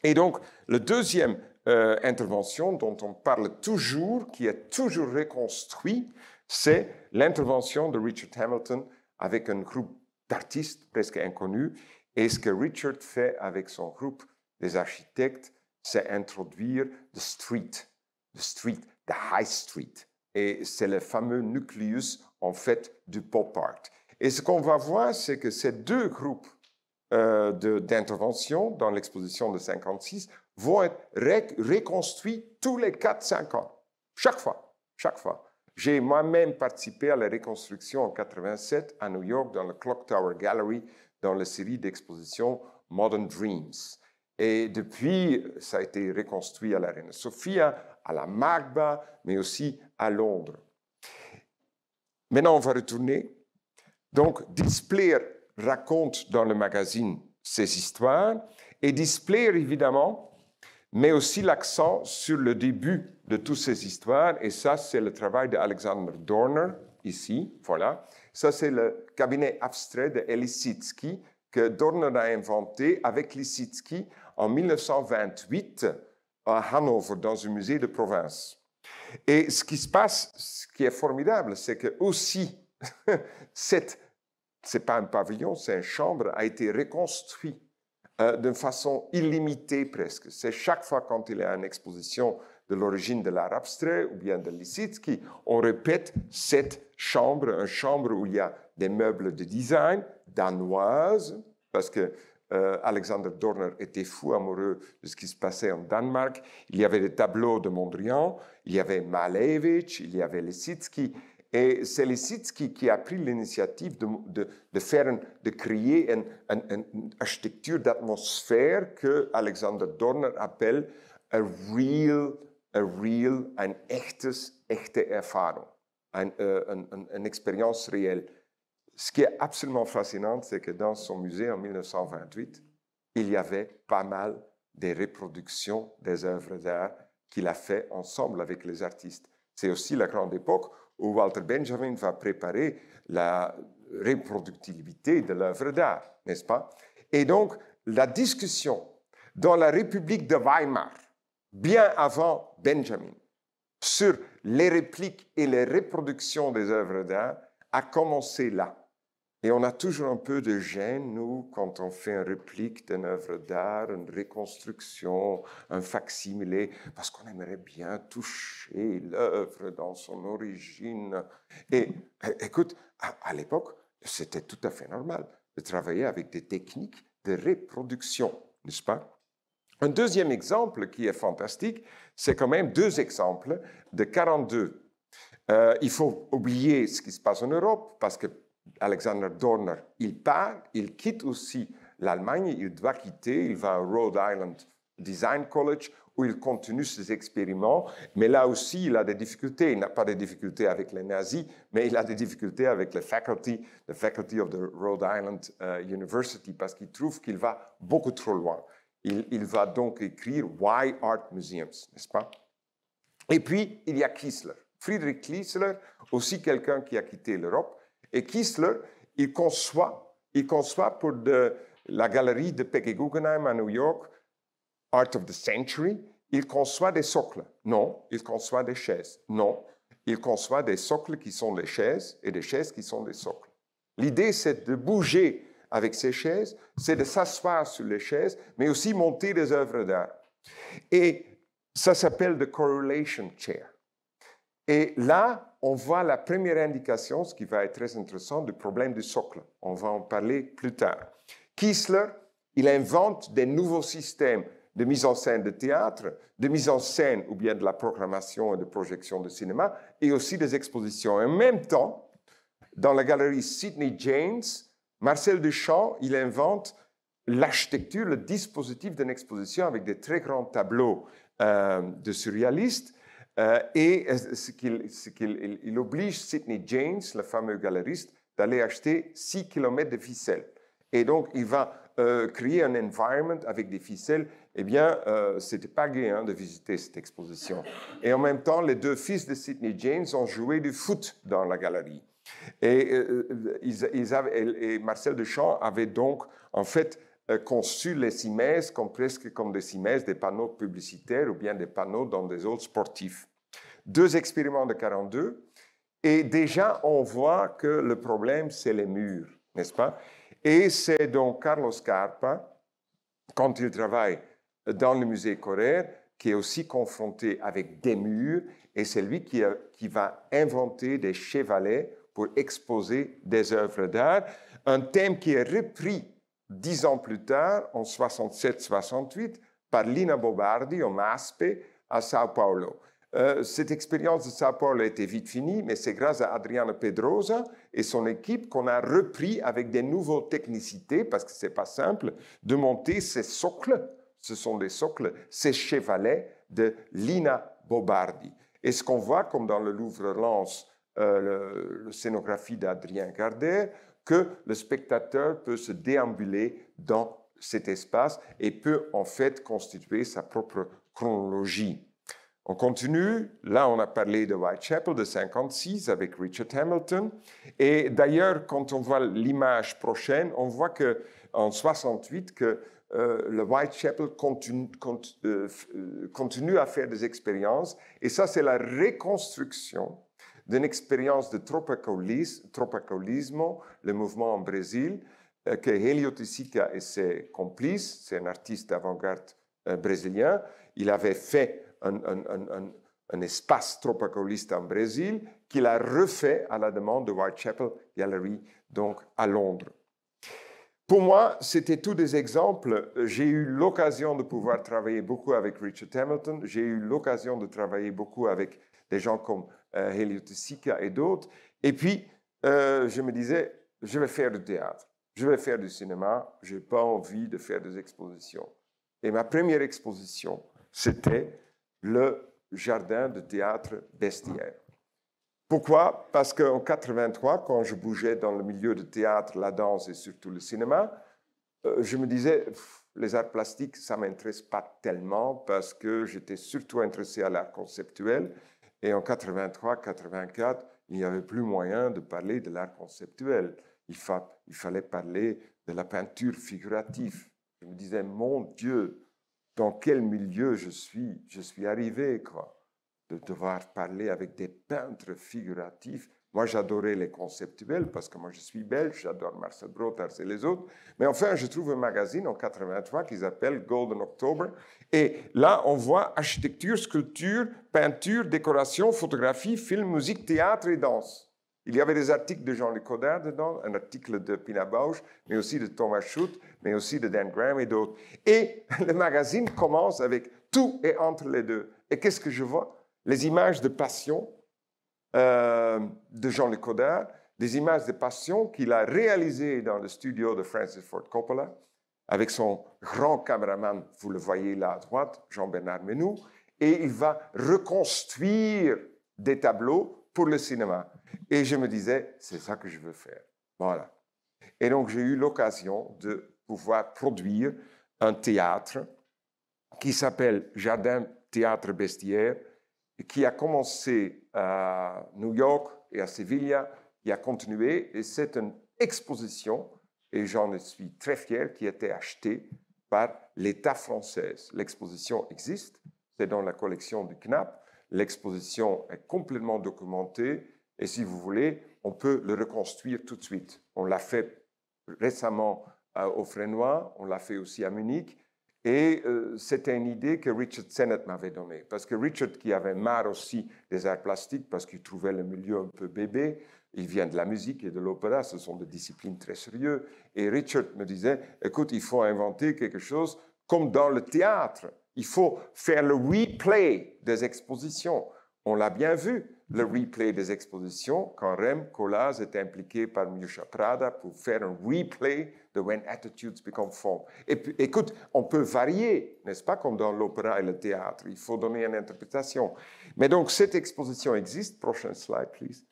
Speaker 5: Et donc, la deuxième intervention dont on parle toujours, qui est toujours reconstruite, c'est l'intervention de Richard Hamilton avec un groupe d'artistes presque inconnus. Et ce que Richard fait avec son groupe des architectes, c'est introduire the high street. Et c'est le fameux nucléus, en fait, du pop art. Et ce qu'on va voir, c'est que ces 2 groupes d'intervention dans l'exposition de 1956 vont être reconstruits tous les 4-5 ans. Chaque fois. J'ai moi-même participé à la reconstruction en 1987 à New York dans le Clock Tower Gallery, dans la série d'expositions Modern Dreams. Et depuis, ça a été reconstruit à la Reina Sofia, à la Magba, mais aussi à Londres. Maintenant, on va retourner. Donc, Displayer raconte dans le magazine ces histoires, et Displayer, évidemment, met aussi l'accent sur le début de toutes ces histoires, et ça, c'est le travail d'Alexander Dorner, ici, voilà. Ça, c'est le cabinet abstrait de Lissitzky, que Dorner a inventé avec Lissitzky en 1928 à Hanovre, dans un musée de province. Et ce qui se passe, ce qui est formidable, c'est que aussi, c'est pas un pavillon, c'est une chambre, a été reconstruit d'une façon illimitée presque. C'est chaque fois quand il y a une exposition de l'origine de l'art abstrait ou bien de Lissitzky, on répète cette chambre, une chambre où il y a des meubles de design danoises, parce que Alexander Dorner était fou amoureux de ce qui se passait en Danemark. Il y avait des tableaux de Mondrian, il y avait Malevich, il y avait Lissitzky. Et c'est Lissitzky qui a pris l'initiative de créer une architecture d'atmosphère que Alexander Dorner appelle een echte ervaring, une expérience réelle. Ce qui est absolument fascinant, c'est que dans son musée en 1928, il y avait pas mal de reproductions des œuvres d'art qu'il a fait ensemble avec les artistes. C'est aussi la grande époque où Walter Benjamin va préparer la reproductibilité de l'œuvre d'art, n'est-ce pas? Et donc, la discussion dans la République de Weimar, bien avant Benjamin, sur les répliques et les reproductions des œuvres d'art, a commencé là. Et on a toujours un peu de gêne, nous, quand on fait une réplique d'une œuvre d'art, une reconstruction, un facsimilé, parce qu'on aimerait bien toucher l'œuvre dans son origine. Et écoute, à l'époque, c'était tout à fait normal de travailler avec des techniques de reproduction, n'est-ce pas? Un deuxième exemple qui est fantastique, c'est quand même deux exemples de 42. Il faut oublier ce qui se passe en Europe, parce que Alexander Dorner, il part, il quitte aussi l'Allemagne, il doit quitter, il va au Rhode Island Design College où il continue ses expériments, mais là aussi il a des difficultés. Il n'a pas de difficultés avec les nazis, mais il a des difficultés avec the faculty of the Rhode Island University, parce qu'il trouve qu'il va beaucoup trop loin. Il va donc écrire Why Art Museums, n'est-ce pas? Et puis il y a Kiesler, Friedrich Kiesler, aussi quelqu'un qui a quitté l'Europe. Et Kiesler, il conçoit pour la galerie de Peggy Guggenheim à New York, Art of the Century, il conçoit des socles. Non, il conçoit des chaises. Non, il conçoit des socles qui sont des chaises et des chaises qui sont des socles. L'idée, c'est de bouger avec ces chaises, c'est de s'asseoir sur les chaises, mais aussi monter des œuvres d'art. Et ça s'appelle the correlation chair. Et là, on voit la première indication, ce qui va être très intéressant, du problème du socle. On va en parler plus tard. Kiesler, il invente des nouveaux systèmes de mise en scène de théâtre, de mise en scène ou bien de la programmation et de projection de cinéma, et aussi des expositions. Et en même temps, dans la galerie Sidney James, Marcel Duchamp, il invente l'architecture, le dispositif d'une exposition avec des très grands tableaux de surréalistes. Et il oblige Sidney James, le fameux galeriste, d'aller acheter 6 km de ficelles. Et donc, il va créer un environment avec des ficelles. Eh bien, c'était pas gai de visiter cette exposition. Et en même temps, les deux fils de Sidney James ont joué du foot dans la galerie. Et Marcel Duchamp avait donc, en fait, conçu les cimaises presque comme des cimaises, des panneaux publicitaires ou bien des panneaux dans des halls sportifs. Deux expériments de 42, et déjà on voit que le problème, c'est les murs, n'est-ce pas? Et c'est donc Carlo Scarpa, quand il travaille dans le musée Correr, qui est aussi confronté avec des murs, et c'est lui qui va inventer des chevalets pour exposer des œuvres d'art, un thème qui est repris 10 ans plus tard, en 67-68, par Lina Bobardi au MASPE à Sao Paulo. Cette expérience de Sao Paulo était vite finie, mais c'est grâce à Adriano Pedrosa et son équipe qu'on a repris avec des nouvelles technicités, parce que ce n'est pas simple, de monter ces socles, ce sont des socles, ces chevalets de Lina Bobardi. Et ce qu'on voit, comme dans le Louvre-Lens, la scénographie d'Adrien Gardère, que le spectateur peut se déambuler dans cet espace et peut en fait constituer sa propre chronologie. On continue. Là, on a parlé de Whitechapel de 56 avec Richard Hamilton. Et d'ailleurs, quand on voit l'image prochaine, on voit qu'en 68, que le Whitechapel continue à faire des expériences. Et ça, c'est la reconstruction d'une expérience de tropicalismo, le mouvement en Brésil, que Helio Tessica et ses complices, c'est un artiste d'avant-garde brésilien, il avait fait un espace tropicaliste en Brésil qu'il a refait à la demande de Whitechapel Gallery, donc à Londres. Pour moi, c'était tous des exemples. J'ai eu l'occasion de pouvoir travailler beaucoup avec Richard Hamilton. J'ai eu l'occasion de travailler beaucoup avec des gens comme Helio Tessica et d'autres. Et puis, je me disais, je vais faire du théâtre, je vais faire du cinéma, je n'ai pas envie de faire des expositions. Et ma première exposition, c'était le jardin de théâtre Bestiaire. Pourquoi? Parce qu'en 1983, quand je bougeais dans le milieu du théâtre, la danse et surtout le cinéma, je me disais, les arts plastiques, ça ne m'intéresse pas tellement parce que j'étais surtout intéressé à l'art conceptuel. Et en 1983-1984, il n'y avait plus moyen de parler de l'art conceptuel. Il fallait parler de la peinture figurative. Je me disais, mon Dieu, dans quel milieu je suis arrivé, quoi, de devoir parler avec des peintres figuratifs. Moi, j'adorais les conceptuels parce que moi, je suis belge, j'adore Marcel Brotars et les autres. Mais enfin, je trouve un magazine en 1983 qui s'appelle Golden October. Et là, on voit architecture, sculpture, peinture, décoration, photographie, film, musique, théâtre et danse. Il y avait des articles de Jean-Luc Godard dedans, un article de Pina Bausch, mais aussi de Thomas Schutt, mais aussi de Dan Graham et d'autres. Et le magazine commence avec tout et entre les deux. Et qu'est-ce que je vois? Les images de passion de Jean-Luc Godard, des images de passion qu'il a réalisées dans le studio de Francis Ford Coppola, avec son grand caméraman, vous le voyez là à droite, Jean-Bernard Menou, et il va reconstruire des tableaux pour le cinéma. Et je me disais, c'est ça que je veux faire. Voilà. Et donc, j'ai eu l'occasion de pouvoir produire un théâtre qui s'appelle Jardin Théâtre Bestiaire, qui a commencé à New York et à Sevilla, qui a continué, et c'est une exposition, et j'en suis très fier, qui a été achetée par l'État français. L'exposition existe, c'est dans la collection du CNAP, l'exposition est complètement documentée, et si vous voulez, on peut le reconstruire tout de suite. On l'a fait récemment au Fresnoy, on l'a fait aussi à Munich, et c'était une idée que Richard Sennett m'avait donnée. Parce que Richard, qui avait marre aussi des arts plastiques, parce qu'il trouvait le milieu un peu bébé, il vient de la musique et de l'opéra, ce sont des disciplines très sérieuses. Et Richard me disait, écoute, il faut inventer quelque chose comme dans le théâtre. Il faut faire le replay des expositions. On l'a bien vu, le replay des expositions, quand Rem Koolhaas était impliqué par Miúcha Prada pour faire un replay de When Attitudes Become Form. Et puis, écoute, on peut varier, n'est-ce pas, comme dans l'opéra et le théâtre. Il faut donner une interprétation. Mais donc, cette exposition existe. Prochaine slide, please.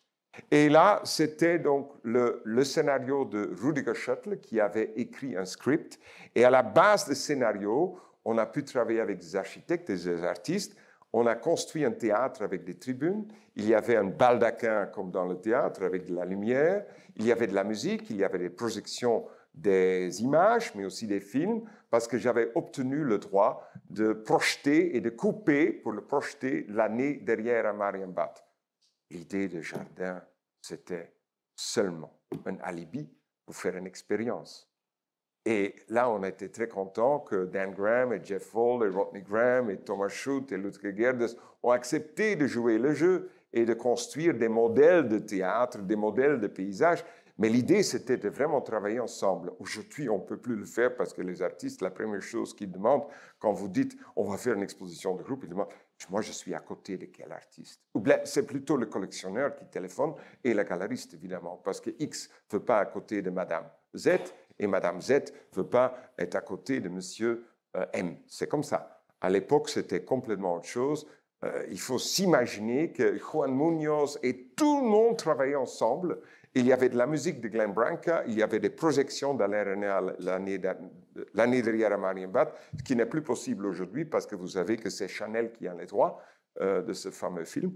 Speaker 5: Et là, c'était donc le scénario de Rudiger Schüttler qui avait écrit un script. Et à la base du scénario, on a pu travailler avec des architectes et des artistes. On a construit un théâtre avec des tribunes. Il y avait un baldaquin comme dans le théâtre avec de la lumière. Il y avait de la musique. Il y avait des projections des images, mais aussi des films, parce que j'avais obtenu le droit de projeter et de couper pour le projeter l'année derrière à Marienbad. L'idée de jardin, c'était seulement un alibi pour faire une expérience. Et là, on était très contents que Dan Graham et Jeff Wall et Rodney Graham et Thomas Schutt et Ludger Gerdes ont accepté de jouer le jeu et de construire des modèles de théâtre, des modèles de paysage. Mais l'idée, c'était de vraiment travailler ensemble. Aujourd'hui, on ne peut plus le faire parce que les artistes, la première chose qu'ils demandent, quand vous dites on va faire une exposition de groupe, ils demandent moi, je suis à côté de quel artiste? Ou bien, c'est plutôt le collectionneur qui téléphone et la galeriste, évidemment, parce que X ne veut pas à côté de Madame Z et Madame Z ne veut pas être à côté de Monsieur M. C'est comme ça. À l'époque, c'était complètement autre chose. Il faut s'imaginer que Juan Muñoz et tout le monde travaillaient ensemble. Il y avait de la musique de Glenn Branca, il y avait des projections d'Alain Resnais l'année derrière à Marienbad, ce qui n'est plus possible aujourd'hui parce que vous savez que c'est Chanel qui a les droits de ce fameux film.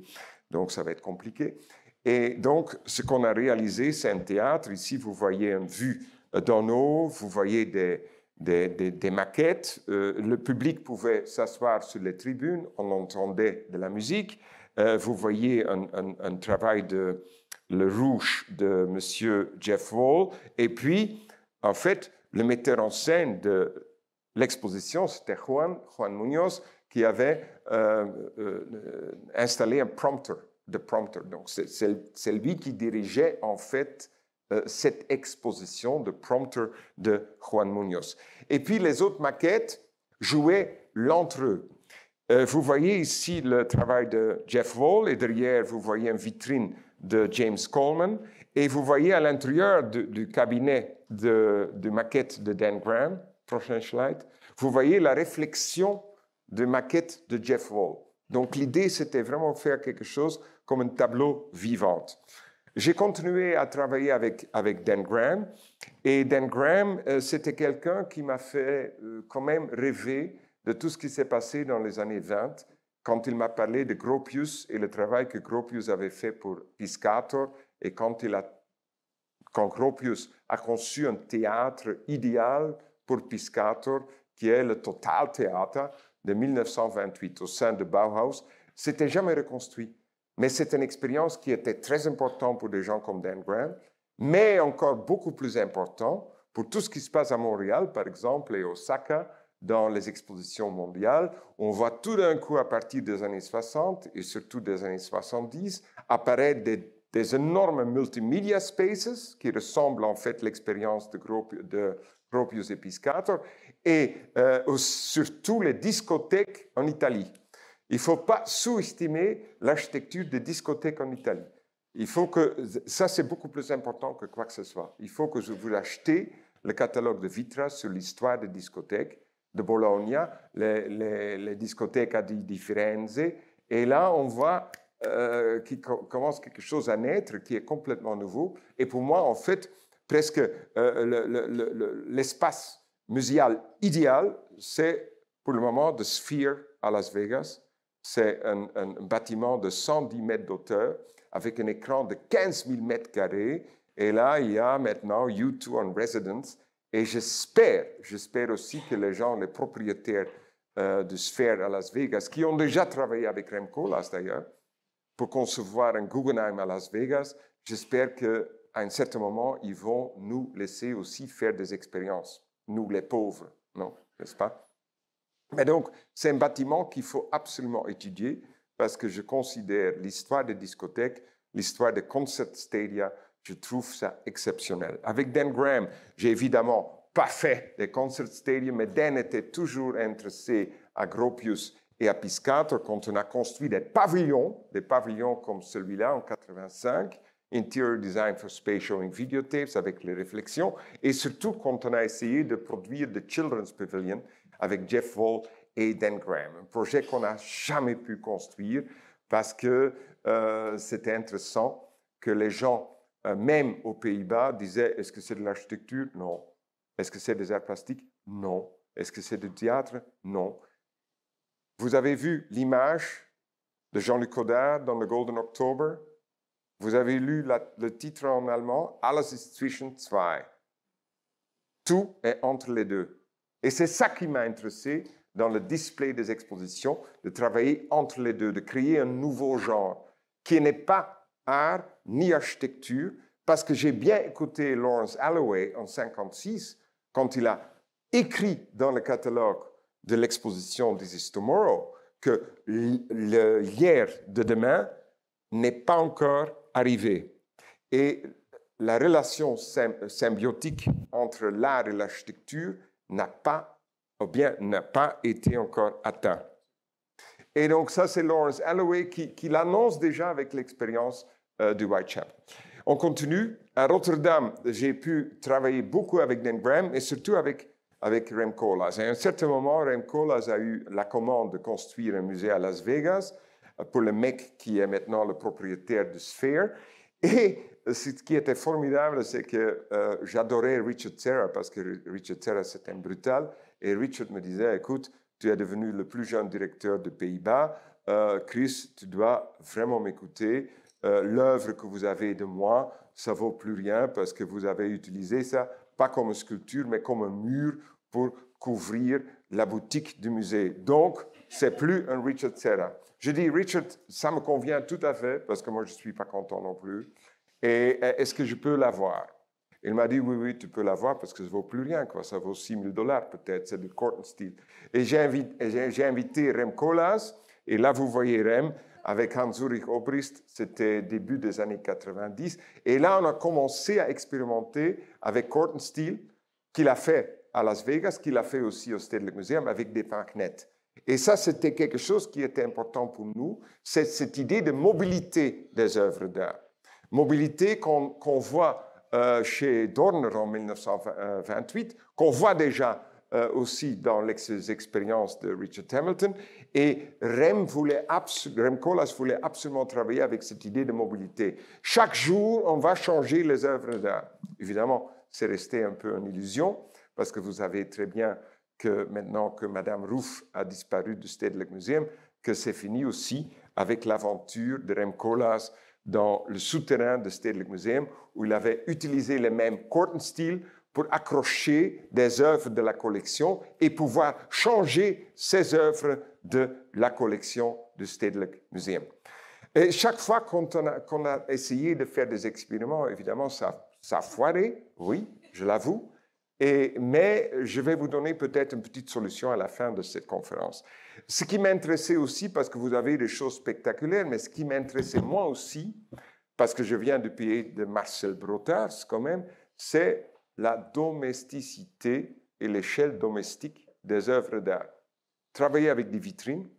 Speaker 5: Donc, ça va être compliqué. Et donc, ce qu'on a réalisé, c'est un théâtre. Ici, vous voyez une vue d'en haut, vous voyez des maquettes. Le public pouvait s'asseoir sur les tribunes, on entendait de la musique. Vous voyez un travail de Le Rouge de M. Jeff Wall. Et puis, en fait, le metteur en scène de l'exposition, c'était Juan Muñoz, qui avait installé un prompteur. Donc, c'est lui qui dirigeait, en fait, cette exposition de prompteur de Juan Muñoz. Et puis, les autres maquettes jouaient l'entre eux. Vous voyez ici le travail de Jeff Wall, et derrière, vous voyez une vitrine de James Coleman, et vous voyez à l'intérieur du cabinet de maquette de Dan Graham, prochain slide, vous voyez la réflexion de maquette de Jeff Wall. Donc l'idée, c'était vraiment faire quelque chose comme un tableau vivant. J'ai continué à travailler avec Dan Graham, et Dan Graham, c'était quelqu'un qui m'a fait quand même rêver de tout ce qui s'est passé dans les années 20, quand il m'a parlé de Gropius et le travail que Gropius avait fait pour Piscator, et quand Gropius a conçu un théâtre idéal pour Piscator, qui est le Total Theater de 1928 au sein de Bauhaus, c'était jamais reconstruit. Mais c'est une expérience qui était très importante pour des gens comme Dan Graham, mais encore beaucoup plus important pour tout ce qui se passe à Montréal, par exemple, et Osaka, dans les expositions mondiales. On voit tout d'un coup, à partir des années 60 et surtout des années 70, apparaître des énormes multimedia spaces qui ressemblent en fait à l'expérience de Gropius et Piscator, et surtout les discothèques en Italie. Il ne faut pas sous-estimer l'architecture des discothèques en Italie. Ça, c'est beaucoup plus important que quoi que ce soit. Il faut que vous achetez le catalogue de Vitra sur l'histoire des discothèques de Bologna, les discothèques di Firenze, et là, on voit qu'il commence quelque chose à naître qui est complètement nouveau. Et pour moi, en fait, presque l'espace muséal idéal, c'est pour le moment The Sphere à Las Vegas. C'est un bâtiment de 110 mètres d'auteur avec un écran de 15 000 mètres carrés. Et là, il y a maintenant U2 en Residence. Et j'espère aussi que les gens, les propriétaires de Sphere à Las Vegas, qui ont déjà travaillé avec Rem Koolhaas d'ailleurs, pour concevoir un Guggenheim à Las Vegas, j'espère qu'à un certain moment, ils vont nous laisser aussi faire des expériences, nous les pauvres, non, n'est-ce pas? Mais donc, c'est un bâtiment qu'il faut absolument étudier parce que je considère l'histoire des discothèques, l'histoire des concert stadia, je trouve ça exceptionnel. Avec Dan Graham, j'ai évidemment pas fait des concert stadia, mais Dan était toujours intéressé à Gropius et à Piscator quand on a construit des pavillons comme celui-là en 85, Interior Design for Space Showing Videotapes avec les réflexions, et surtout quand on a essayé de produire The Children's Pavilion avec Jeff Wall et Dan Graham, un projet qu'on n'a jamais pu construire parce que c'était intéressant que les gens, même aux Pays-Bas, disaient « Est-ce que c'est de l'architecture? Non. Est-ce que c'est des arts plastiques? Non. Est-ce que c'est du théâtre? Non. » Vous avez vu l'image de Jean-Luc Godard dans le Golden October? Vous avez lu le titre en allemand, Alles ist zwischen zwei. Tout est entre les deux. Et c'est ça qui m'a intéressé dans le display des expositions, de travailler entre les deux, de créer un nouveau genre qui n'est pas art ni architecture, parce que j'ai bien écouté Lawrence Alloway en 1956, quand il a écrit dans le catalogue de l'exposition This is Tomorrow que le hier de demain n'est pas encore arrivé. Et la relation symbiotique entre l'art et l'architecture n'a pas été encore atteinte. Et donc ça, c'est Lawrence Alloway qui l'annonce déjà avec l'expérience du Whitechapel. On continue. À Rotterdam, j'ai pu travailler beaucoup avec Dan Graham et surtout avec Rem Koolhaas. À un certain moment, Rem Koolhaas a eu la commande de construire un musée à Las Vegas pour le mec qui est maintenant le propriétaire de Sphere. Et ce qui était formidable, c'est que j'adorais Richard Serra parce que Richard Serra, c'est un brutal. Et Richard me disait, écoute, tu es devenu le plus jeune directeur des Pays-Bas. Chris, tu dois vraiment m'écouter. L'œuvre que vous avez de moi, ça vaut plus rien parce que vous avez utilisé ça, pas comme une sculpture, mais comme un mur pour couvrir la boutique du musée. Donc, c'est plus un Richard Serra. Je dis, Richard, ça me convient tout à fait parce que moi, je ne suis pas content non plus. Et est-ce que je peux l'avoir? Il m'a dit, oui, oui, tu peux l'avoir parce que ça ne vaut plus rien, quoi. Ça vaut $6 000 peut-être, c'est du Corten Steel. Et j'ai invité Rem Koolhaas, et là, vous voyez Rem avec Hans-Ulrich Obrist, c'était début des années 90. Et là, on a commencé à expérimenter avec Corten Steel, qu'il a fait à Las Vegas, qu'il a fait aussi au Stedelijk Museum avec des magnets. Et ça, c'était quelque chose qui était important pour nous, c'est cette idée de mobilité des œuvres d'art. Mobilité qu'on voit chez Dorner en 1928, qu'on voit déjà aussi dans les expériences de Richard Hamilton. Et Rem Koolhaas voulait absolument travailler avec cette idée de mobilité. Chaque jour, on va changer les œuvres d'art. Évidemment, c'est resté un peu une illusion, parce que vous savez très bien que maintenant que Madame Rouf a disparu du Stedelijk Museum, que c'est fini aussi avec l'aventure de Rem Koolhaas dans le souterrain du Stedelijk Museum, où il avait utilisé les mêmes Corten Steel pour accrocher des œuvres de la collection et pouvoir changer ces œuvres de la collection du Stedelijk Museum. Et chaque fois qu'on a essayé de faire des expériments, évidemment, ça a foiré, oui, je l'avoue. Mais je vais vous donner peut-être une petite solution à la fin de cette conférence. Ce qui m'intéressait aussi, parce que vous avez des choses spectaculaires, mais ce qui m'intéressait moi aussi, parce que je viens du pays de Marcel Brothaers quand même, c'est la domesticité et l'échelle domestique des œuvres d'art. Travailler avec des vitrines,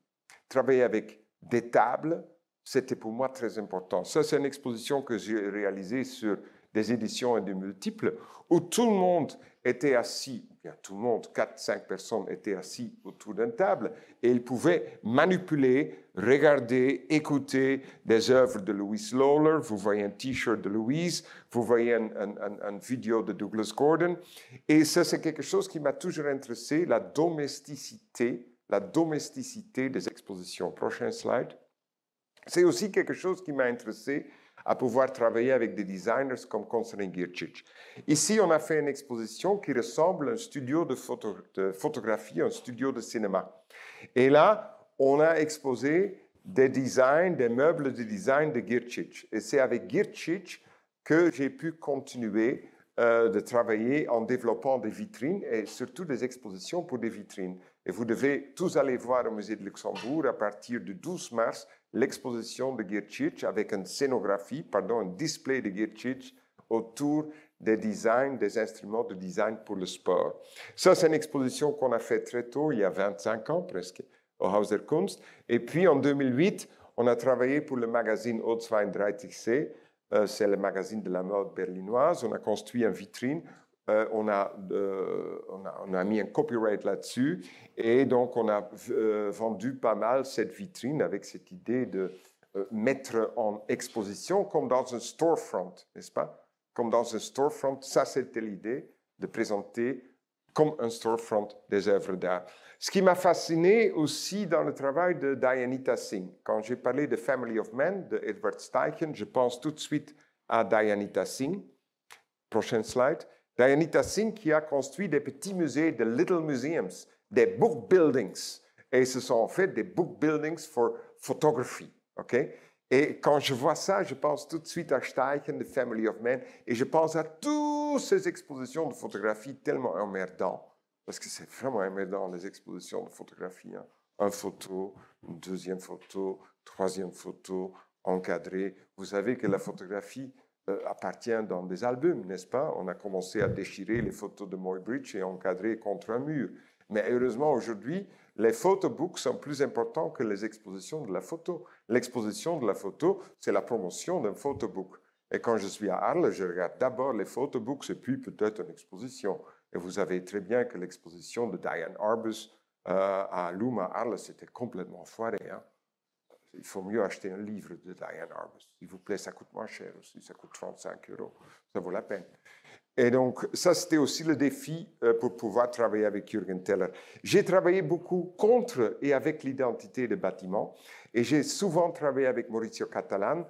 Speaker 5: travailler avec des tables, c'était pour moi très important. Ça, c'est une exposition que j'ai réalisée sur des éditions et des multiples, où tout le monde était assis, bien tout le monde, 4-5 personnes étaient assis autour d'une table, et ils pouvaient manipuler, regarder, écouter des œuvres de Louise Lawler. Vous voyez un T-shirt de Louise, vous voyez une vidéo de Douglas Gordon. Et ça, c'est quelque chose qui m'a toujours intéressé, la domesticité des expositions. Prochain slide. C'est aussi quelque chose qui m'a intéressé à pouvoir travailler avec des designers comme Konstantin Girčić. Ici, on a fait une exposition qui ressemble à un studio de photographie, un studio de cinéma. Et là, on a exposé des designs, des meubles de design de Girčić. Et c'est avec Girčić que j'ai pu continuer de travailler en développant des vitrines et surtout des expositions pour des vitrines. Et vous devez tous aller voir au Musée de Luxembourg à partir du 12 mars l'exposition de Girčić avec une scénographie, un display de Girčić autour des designs, des instruments de design pour le sport. Ça, c'est une exposition qu'on a faite très tôt, il y a 25 ans presque, au Haus der Kunst. Et puis, en 2008, on a travaillé pour le magazine Haute 32C, c'est le magazine de la mode berlinoise. On a construit une vitrine, on a mis un copyright là-dessus, et donc on a vendu pas mal cette vitrine avec cette idée de mettre en exposition comme dans un storefront, n'est-ce pas? Comme dans un storefront, ça c'était l'idée de présenter comme un storefront des œuvres d'art. Ce qui m'a fasciné aussi dans le travail de Dayanita Singh. Quand j'ai parlé de Family of Men, de Edward Steichen, je pense tout de suite à Dayanita Singh. Prochaine slide. Dayanita Singh qui a construit des petits musées, de little museums, des book buildings. Et ce sont en fait des book buildings for photography. Okay? Et quand je vois ça, je pense tout de suite à Steichen, The Family of Men, et je pense à toutes ces expositions de photographie tellement emmerdantes. Parce que c'est vraiment emmerdant, les expositions de photographie. Hein. Une photo, une deuxième photo, troisième photo, encadrée. Vous savez que la photographie appartient dans des albums, n'est-ce pas? On a commencé à déchirer les photos de Muybridge et encadrer contre un mur. Mais heureusement, aujourd'hui, les photobooks sont plus importants que les expositions de la photo. L'exposition de la photo, c'est la promotion d'un photobook. Et quand je suis à Arles, je regarde d'abord les photobooks et puis peut-être une exposition. Et vous savez très bien que l'exposition de Diane Arbus à Loom à Arles, c'était complètement foiré. Hein? Il faut mieux acheter un livre de Diane Arbus. S'il vous plaît, ça coûte moins cher aussi, ça coûte 35 €. Ça vaut la peine. Et donc, ça, c'était aussi le défi pour pouvoir travailler avec Jürgen Teller. J'ai travaillé beaucoup contre et avec l'identité des bâtiments. Et j'ai souvent travaillé avec Maurizio Catalan.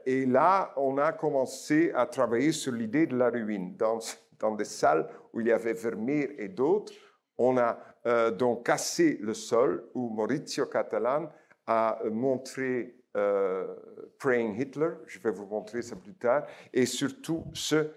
Speaker 5: Et là, on a commencé à travailler sur l'idée de la ruine. Dans des salles où il y avait Vermeer et d'autres, on a donc cassé le sol où Maurizio Catalan a montré Praying Hitler, je vais vous montrer ça plus tard, et surtout ce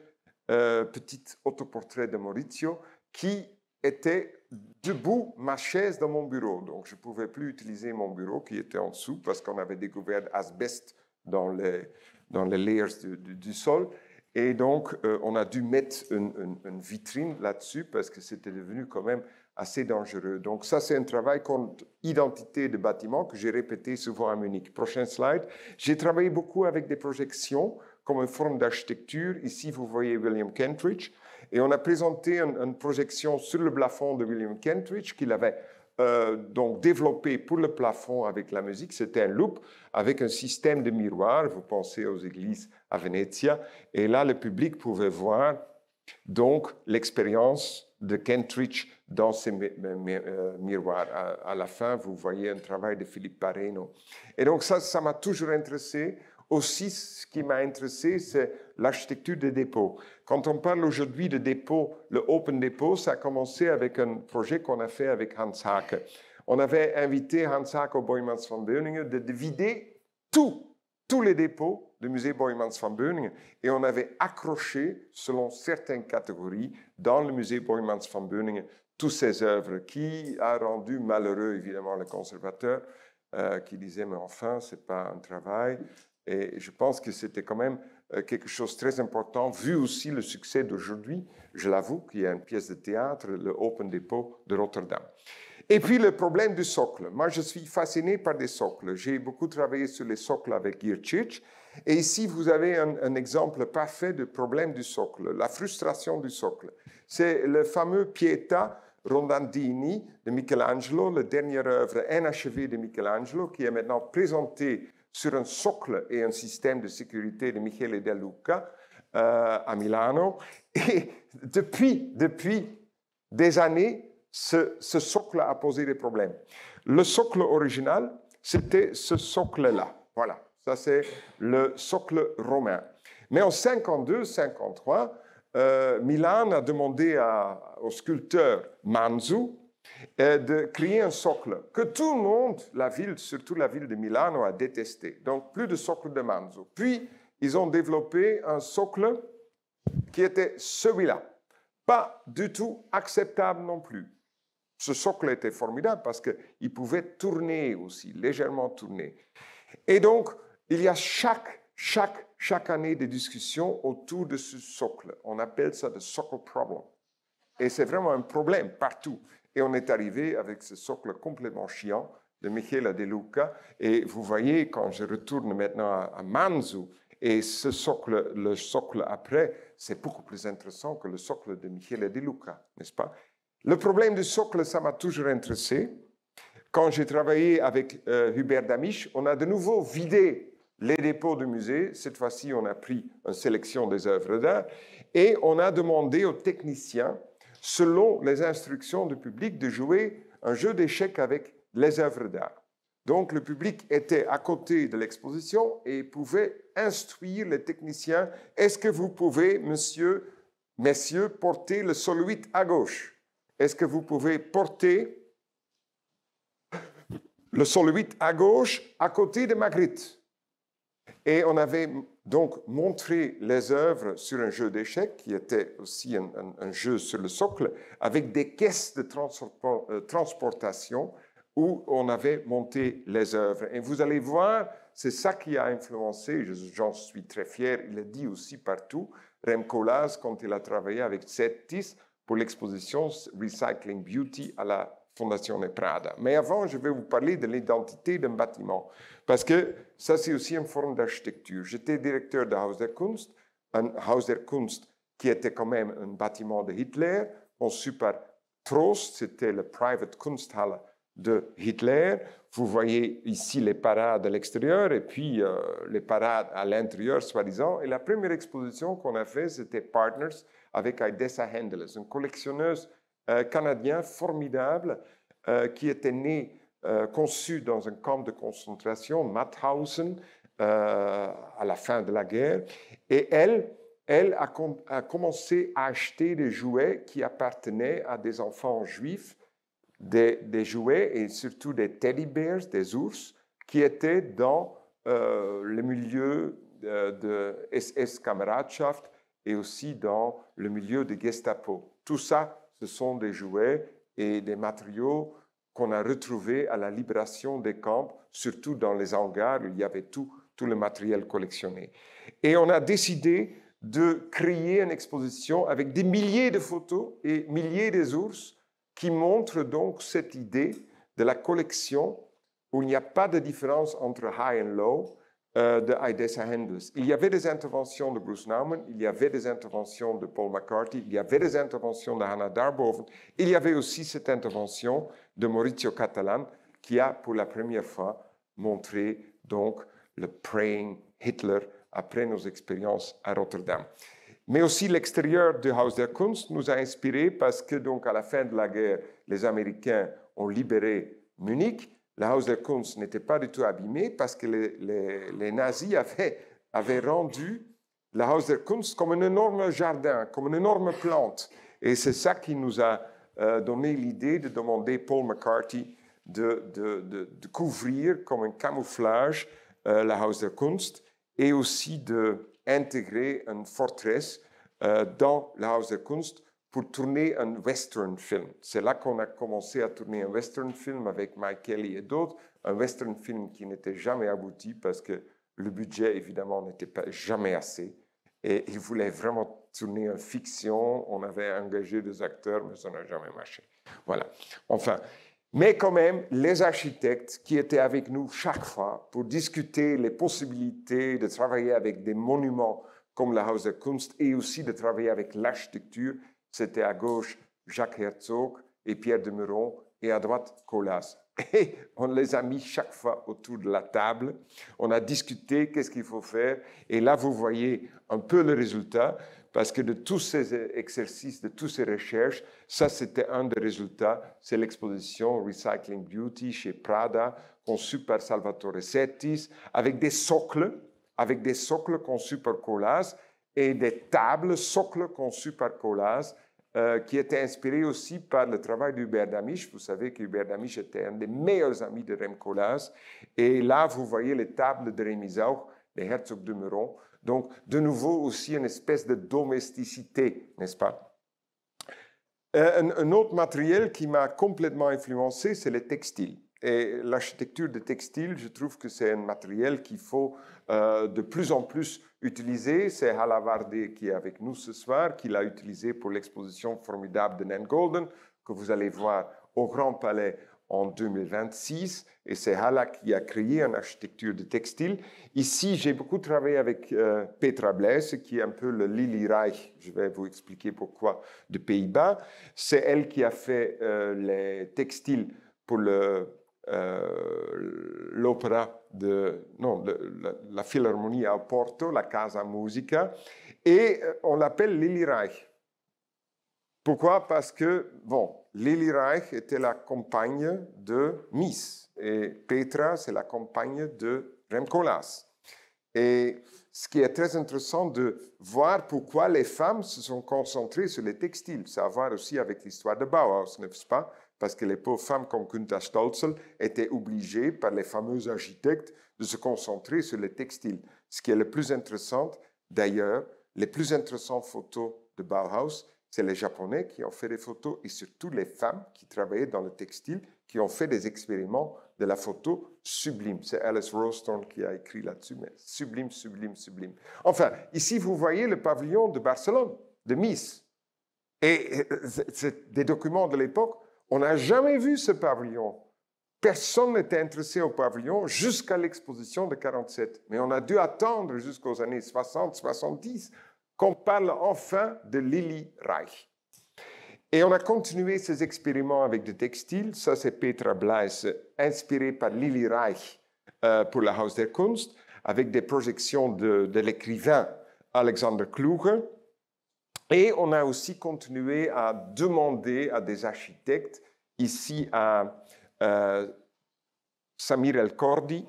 Speaker 5: petit autoportrait de Maurizio qui était debout, ma chaise dans mon bureau. Donc, je ne pouvais plus utiliser mon bureau qui était en dessous parce qu'on avait découvert asbeste dans les layers du sol. Et donc, on a dû mettre une vitrine là-dessus parce que c'était devenu quand même assez dangereux. Donc, ça, c'est un travail contre identité de bâtiment que j'ai répété souvent à Munich. Prochain slide. J'ai travaillé beaucoup avec des projections comme une forme d'architecture. Ici, vous voyez William Kentridge. Et on a présenté une projection sur le plafond de William Kentridge qu'il avait donc développé pour le plafond avec la musique. C'était un loop avec un système de miroirs. Vous pensez aux églises à Venezia. Et là, le public pouvait voir donc l'expérience de Kentridge dans ces miroirs. À la fin, vous voyez un travail de Philippe Pareno. Et donc ça m'a toujours intéressé. Aussi, ce qui m'a intéressé, c'est l'architecture des dépôts. Quand on parle aujourd'hui de dépôt, le Open Depot, ça a commencé avec un projet qu'on a fait avec Hans Haacke. On avait invité Hans Haacke au Boijmans van Beuningen de vider tous les dépôts du musée Boijmans van Beuningen et on avait accroché, selon certaines catégories, dans le musée Boijmans van Beuningen, toutes ces œuvres qui a rendu malheureux, évidemment, le conservateur qui disait « mais enfin, ce n'est pas un travail ». Et je pense que c'était quand même quelque chose de très important, vu aussi le succès d'aujourd'hui, je l'avoue, qu'il y a une pièce de théâtre, le Open Depot de Rotterdam. Et puis le problème du socle. Moi, je suis fasciné par des socles. J'ai beaucoup travaillé sur les socles avec Giertych. Et ici, vous avez un exemple parfait du problème du socle, la frustration du socle. C'est le fameux Pietà Rondandini de Michelangelo, la dernière œuvre inachevée de Michelangelo, qui est maintenant présentée sur un socle et un système de sécurité de Michele De Luca à Milano. Et depuis des années, ce socle a posé des problèmes. Le socle original, c'était ce socle-là. Voilà, ça c'est le socle romain. Mais en 52-53, Milan a demandé au sculpteur Manzu de créer un socle que tout le monde, la ville, surtout la ville de Milano, a détesté. Donc, plus de socle de Manzu. Puis, ils ont développé un socle qui était celui-là. Pas du tout acceptable non plus. Ce socle était formidable parce qu'il pouvait tourner aussi, légèrement tourner. Et donc, il y a chaque année des discussions autour de ce socle. On appelle ça le socle problem. Et c'est vraiment un problème partout. Et on est arrivé avec ce socle complètement chiant de Michele De Luca. Et vous voyez, quand je retourne maintenant à Manzu, et le socle après, c'est beaucoup plus intéressant que le socle de Michele De Luca, n'est-ce pas? Le problème du socle, ça m'a toujours intéressé. Quand j'ai travaillé avec Hubert Damisch, on a de nouveau vidé les dépôts du musée. Cette fois-ci, on a pris une sélection des œuvres d'art et on a demandé aux techniciens, selon les instructions du public, de jouer un jeu d'échecs avec les œuvres d'art. Donc, le public était à côté de l'exposition et pouvait instruire les techniciens. Est-ce que vous pouvez, messieurs, porter le soloïde à gauche? Est-ce que vous pouvez porter le soloïde à gauche à côté de Magritte? Et on avait donc montré les œuvres sur un jeu d'échecs, qui était aussi un jeu sur le socle, avec des caisses de transportation où on avait monté les œuvres. Et vous allez voir, c'est ça qui a influencé, j'en suis très fier, il l'a dit aussi partout, Rem Koolhaas, quand il a travaillé avec Tsetis pour l'exposition Recycling Beauty à la Fondation Prada. Mais avant, je vais vous parler de l'identité d'un bâtiment, parce que ça, c'est aussi une forme d'architecture. J'étais directeur de Haus der Kunst, un Haus der Kunst qui était quand même un bâtiment de Hitler, conçu par Trost, c'était le Private Kunsthalle de Hitler. Vous voyez ici les parades à l'extérieur et puis les parades à l'intérieur, soi-disant. Et la première exposition qu'on a faite, c'était Partners avec Aidessa Hendeles, une collectionneuse canadienne formidable qui était née, conçue dans un camp de concentration, Mauthausen, à la fin de la guerre. Et elle a commencé à acheter des jouets qui appartenaient à des enfants juifs, des jouets et surtout des teddy bears, des ours, qui étaient dans le milieu de SS-Kameradschaft et aussi dans le milieu de Gestapo. Tout ça, ce sont des jouets et des matériaux qu'on a retrouvés à la libération des camps, surtout dans les hangars où il y avait tout le matériel collectionné. Et on a décidé de créer une exposition avec des milliers de photos et milliers d'ours qui montrent donc cette idée de la collection où il n'y a pas de différence entre high and low de Idessa Hendels. Il y avait des interventions de Bruce Nauman, il y avait des interventions de Paul McCarthy, il y avait des interventions de Hannah Darboven, il y avait aussi cette intervention de Maurizio Catalan qui a pour la première fois montré donc le Praying Hitler après nos expériences à Rotterdam. Mais aussi l'extérieur du Haus der Kunst nous a inspirés parce que donc à la fin de la guerre, les Américains ont libéré Munich. Le Haus der Kunst n'était pas du tout abîmé parce que les nazis avaient rendu le Haus der Kunst comme un énorme jardin, comme une énorme plante. Et c'est ça qui nous a donné l'idée de demander Paul McCarthy de couvrir comme un camouflage le Haus der Kunst et aussi d'intégrer une forteresse dans le Haus der Kunst pour tourner un western film. C'est là qu'on a commencé à tourner un western film avec Mike Kelly et d'autres, un western film qui n'était jamais abouti parce que le budget, évidemment, n'était pas jamais assez. Et ils voulaient vraiment tourner une fiction. On avait engagé des acteurs, mais ça n'a jamais marché. Voilà. Enfin, mais quand même, les architectes qui étaient avec nous chaque fois pour discuter les possibilités de travailler avec des monuments comme le Haus der Kunst et aussi de travailler avec l'architecture, c'était à gauche Jacques Herzog et Pierre de Meuron et à droite Colas. Et on les a mis chaque fois autour de la table. On a discuté qu'est-ce qu'il faut faire. Et là, vous voyez un peu le résultat parce que de tous ces exercices, de toutes ces recherches, ça, c'était un des résultats. C'est l'exposition Recycling Beauty chez Prada, conçue par Salvatore Settis, avec des socles conçus par Colas et des tables, socles conçus par Colas, qui étaient inspirés aussi par le travail d'Hubert Damisch. Vous savez qu'Hubert Damisch était un des meilleurs amis de Rem Koolhaas. Et là, vous voyez les tables de Rémy Zauch, les Herzog de Meuron. Donc, de nouveau aussi une espèce de domesticité, n'est-ce pas? Un autre matériel qui m'a complètement influencé, c'est le textile. Et l'architecture de textile, je trouve que c'est un matériel qu'il faut de plus en plus utiliser. C'est Hala Varde qui est avec nous ce soir, qui l'a utilisé pour l'exposition formidable de Nan Golden, que vous allez voir au Grand Palais en 2026. Et c'est Hala qui a créé une architecture de textile. Ici, j'ai beaucoup travaillé avec Petra Blaise, qui est un peu le Lili Reich, je vais vous expliquer pourquoi, de Pays-Bas. C'est elle qui a fait les textiles pour l'opéra la Philharmonie à Porto, la Casa Musica, et on l'appelle Lili Reich. Pourquoi? Parce que, Lili Reich était la compagne de Mies, et Petra, c'est la compagne de Rem Koolhaas. Et ce qui est très intéressant de voir pourquoi les femmes se sont concentrées sur les textiles, ça a à voir aussi avec l'histoire de Bauhaus, n'est-ce pas? Parce que les pauvres femmes comme Günter Stolzel étaient obligées par les fameux architectes de se concentrer sur les textiles. Ce qui est le plus intéressant, d'ailleurs, les plus intéressantes photos de Bauhaus, c'est les Japonais qui ont fait des photos et surtout les femmes qui travaillaient dans le textile, qui ont fait des expériments de la photo sublime. C'est Alice Rowstorn qui a écrit là-dessus, mais sublime, sublime, sublime. Enfin, ici, vous voyez le pavillon de Barcelone, de Mies. Et c'est des documents de l'époque. On n'a jamais vu ce pavillon. Personne n'était intéressé au pavillon jusqu'à l'exposition de 1947. Mais on a dû attendre jusqu'aux années 60, 70 qu'on parle enfin de Lili Reich. Et on a continué ces expériments avec des textiles. Ça, c'est Petra Blaise, inspirée par Lili Reich pour le Haus der Kunst, avec des projections de l'écrivain Alexander Kluge. Et on a aussi continué à demander à des architectes, ici à Samir El Kordi,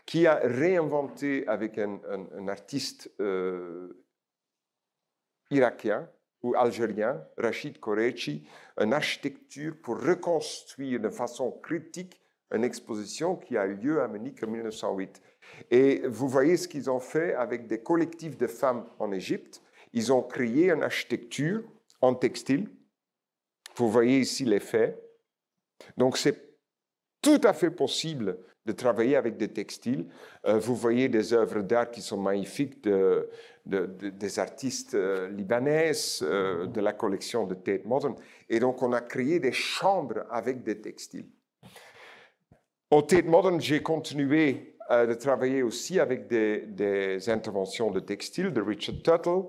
Speaker 5: qui a réinventé avec un artiste irakien ou algérien, Rachid Korechi, une architecture pour reconstruire de façon critique une exposition qui a eu lieu à Munich en 1908. Et vous voyez ce qu'ils ont fait avec des collectifs de femmes en Égypte. Ils ont créé une architecture en textile. Vous voyez ici les faits. Donc, c'est tout à fait possible de travailler avec des textiles. Vous voyez des œuvres d'art qui sont magnifiques des artistes libanaises, de la collection de Tate Modern. Et donc, on a créé des chambres avec des textiles. Au Tate Modern, j'ai continué de travailler aussi avec des interventions de textiles de Richard Tuttle.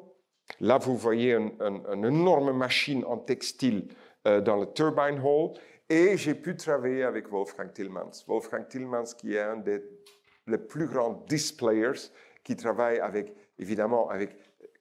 Speaker 5: Là, vous voyez une énorme machine en textile dans le Turbine Hall. Et j'ai pu travailler avec Wolfgang Tillmans. Wolfgang Tillmans, qui est un des les plus grands displayers, qui travaille évidemment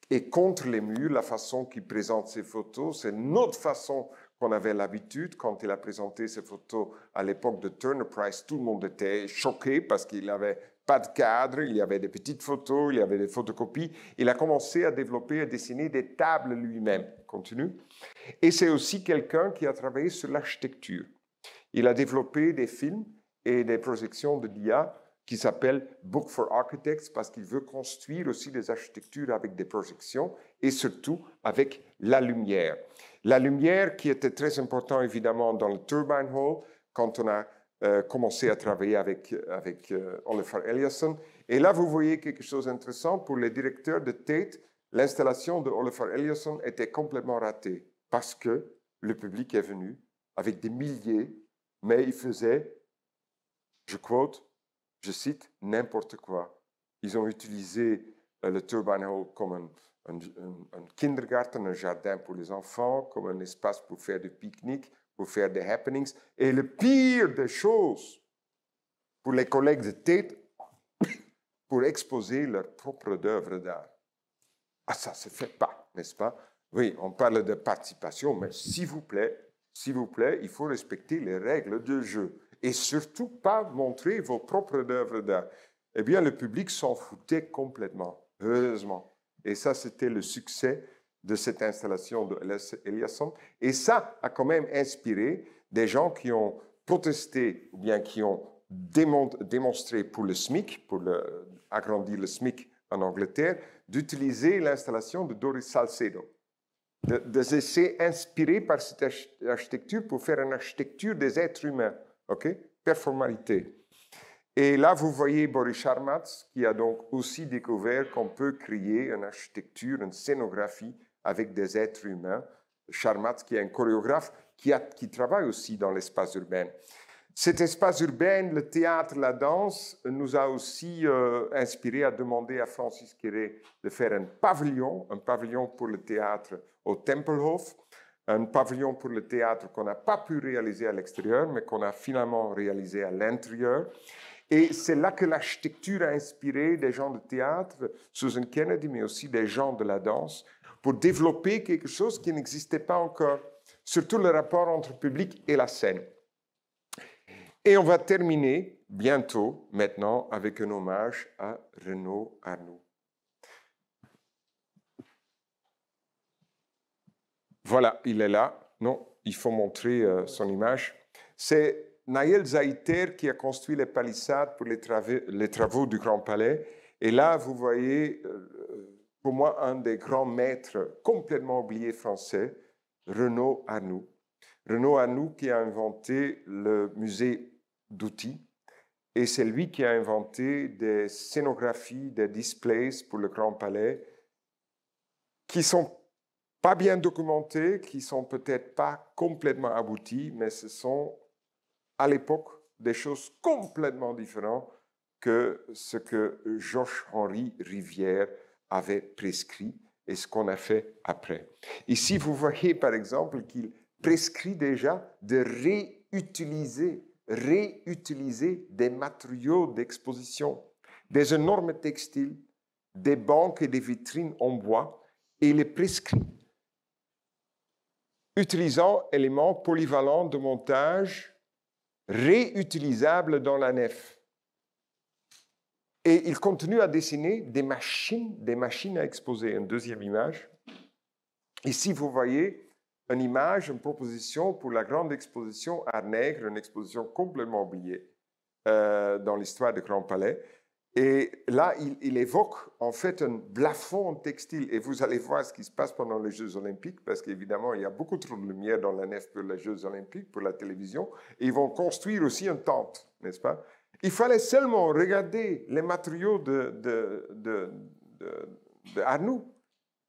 Speaker 5: et contre les murs, la façon qu'il présente ses photos. C'est notre façon qu'on avait l'habitude. Quand il a présenté ses photos à l'époque de Turner Price, tout le monde était choqué parce qu'il n'avait pas de cadre, il y avait des petites photos, il y avait des photocopies. Il a commencé à développer, à dessiner des tables lui-même. Continue. Et c'est aussi quelqu'un qui a travaillé sur l'architecture. Il a développé des films et des projections de l'IA qui s'appellent Book for Architects parce qu'il veut construire aussi des architectures avec des projections et surtout avec la lumière. La lumière qui était très importante évidemment dans le Turbine Hall quand on a commencé à travailler avec Olafur Eliasson. Et là, vous voyez quelque chose d'intéressant pour les directeurs de Tate. L'installation de Olafur Eliasson était complètement ratée parce que le public est venu avec des milliers, mais il faisait, je quote, je cite, n'importe quoi. Ils ont utilisé le Turbine Hall comme un kindergarten, un jardin pour les enfants, comme un espace pour faire des pique-niques, pour faire des happenings. Et le pire des choses, pour les collègues de Tate, pour exposer leurs propres œuvres d'art. Ah, ça ne se fait pas, n'est-ce pas? Oui, on parle de participation, mais s'il vous plaît, il faut respecter les règles de jeu. Et surtout pas montrer vos propres œuvres d'art. Eh bien, le public s'en foutait complètement, heureusement. Et ça, c'était le succès de cette installation de Eliasson. Et ça a quand même inspiré des gens qui ont protesté, ou bien qui ont démontré pour le SMIC, pour agrandir le SMIC en Angleterre, d'utiliser l'installation de Doris Salcedo, de se laisser inspirer par cette architecture pour faire une architecture des êtres humains, ok? Performalité. Et là, vous voyez Boris Charmatz, qui a donc aussi découvert qu'on peut créer une architecture, une scénographie avec des êtres humains. Charmatz, qui est un chorégraphe, qui travaille aussi dans l'espace urbain. Cet espace urbain, le théâtre, la danse, nous a aussi inspiré à demander à Francis Quéré de faire un pavillon pour le théâtre au Tempelhof, un pavillon pour le théâtre qu'on n'a pas pu réaliser à l'extérieur, mais qu'on a finalement réalisé à l'intérieur. Et c'est là que l'architecture a inspiré des gens de théâtre, Susan Kennedy, mais aussi des gens de la danse, pour développer quelque chose qui n'existait pas encore, surtout le rapport entre le public et la scène. Et on va terminer bientôt, maintenant, avec un hommage à Renaud Arnoux. Voilà, il est là. Non, il faut montrer son image. C'est Naël Zaïter qui a construit les palissades pour les travaux du Grand Palais. Et là, vous voyez, pour moi, un des grands maîtres complètement oubliés français, Renaud Arnoux. Renaud Arnoux qui a inventé le musée d'outils. Et c'est lui qui a inventé des scénographies, des displays pour le Grand Palais qui sont pas bien documentés, qui sont peut-être pas complètement aboutis, mais ce sont à l'époque des choses complètement différentes que ce que Georges-Henri Rivière avait prescrit et ce qu'on a fait après. Ici, vous voyez par exemple qu'il prescrit déjà de réutiliser des matériaux d'exposition, des énormes textiles, des banques et des vitrines en bois, et il les prescrit, utilisant éléments polyvalents de montage réutilisables dans la nef. Et il continue à dessiner des machines à exposer. Une deuxième image. Ici, vous voyez une image, une proposition pour la grande exposition Art Nègre, une exposition complètement oubliée dans l'histoire du Grand Palais. Et là, il évoque en fait un plafond textile. Et vous allez voir ce qui se passe pendant les Jeux Olympiques, parce qu'évidemment, il y a beaucoup trop de lumière dans la nef pour les Jeux Olympiques, pour la télévision. Et ils vont construire aussi une tente, n'est-ce pas? Il fallait seulement regarder les matériaux de Arnoux.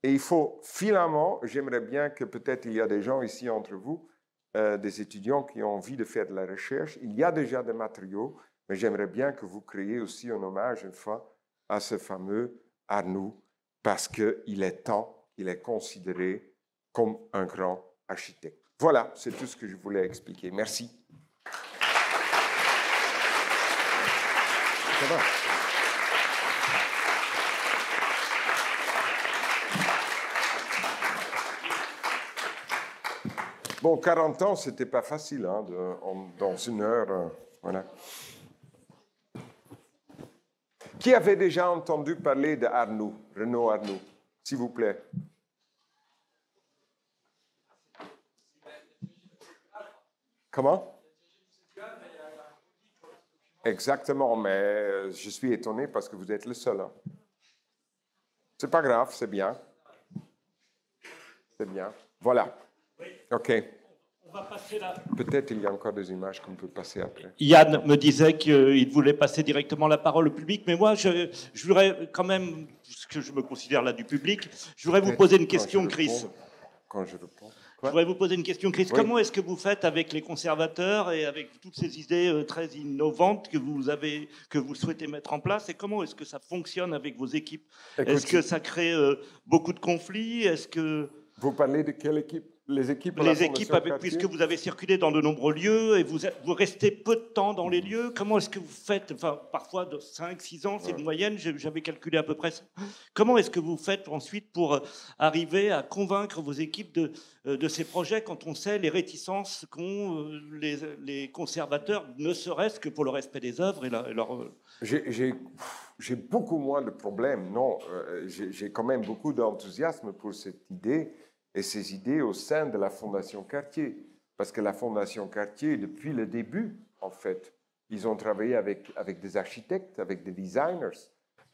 Speaker 5: Et il faut finalement, j'aimerais bien que peut-être il y a des gens ici entre vous, des étudiants qui ont envie de faire de la recherche. Il y a déjà des matériaux, mais j'aimerais bien que vous créiez aussi un hommage une fois à ce fameux Arnoux, parce qu'il est temps, il est considéré comme un grand architecte. Voilà, c'est tout ce que je voulais expliquer. Merci. Ça va. Bon, 40 ans, ce n'était pas facile, hein, dans une heure. Voilà. Qui avait déjà entendu parler de Arnoux, Renaud Arnoux, s'il vous plaît? Comment? Exactement, mais je suis étonné parce que vous êtes le seul. Hein. C'est pas grave, c'est bien. C'est bien. Voilà. OK.
Speaker 1: On va passer là.
Speaker 5: Peut-être il y a encore des images qu'on peut passer après.
Speaker 1: Yann me disait qu'il voulait passer directement la parole au public, mais moi, je voudrais quand même, puisque je me considère là du public, je voudrais vous poser une question, Chris.
Speaker 5: Quand je réponds.
Speaker 1: Je voudrais vous poser une question, Chris.
Speaker 5: Oui.
Speaker 1: Comment est-ce que vous faites avec les conservateurs et avec toutes ces idées très innovantes que vous souhaitez mettre en place, et comment est-ce que ça fonctionne avec vos équipes? Est-ce que ça crée beaucoup de conflits? Est-ce que
Speaker 5: vous parlez de quelle équipe? Les équipes,
Speaker 1: puisque vous avez circulé dans de nombreux lieux et vous restez peu de temps dans les lieux, comment est-ce que vous faites, enfin, parfois de 5-6 ans, c'est une moyenne, j'avais calculé à peu près ça. Comment est-ce que vous faites ensuite pour arriver à convaincre vos équipes de ces projets quand on sait les réticences qu'ont les conservateurs, ne serait-ce que pour le respect des œuvres et leur...
Speaker 5: J'ai beaucoup moins de problèmes, non. J'ai quand même beaucoup d'enthousiasme pour cette idée. Et ces idées au sein de la Fondation Cartier. Parce que la Fondation Cartier, depuis le début, en fait, ils ont travaillé avec des architectes, avec des designers.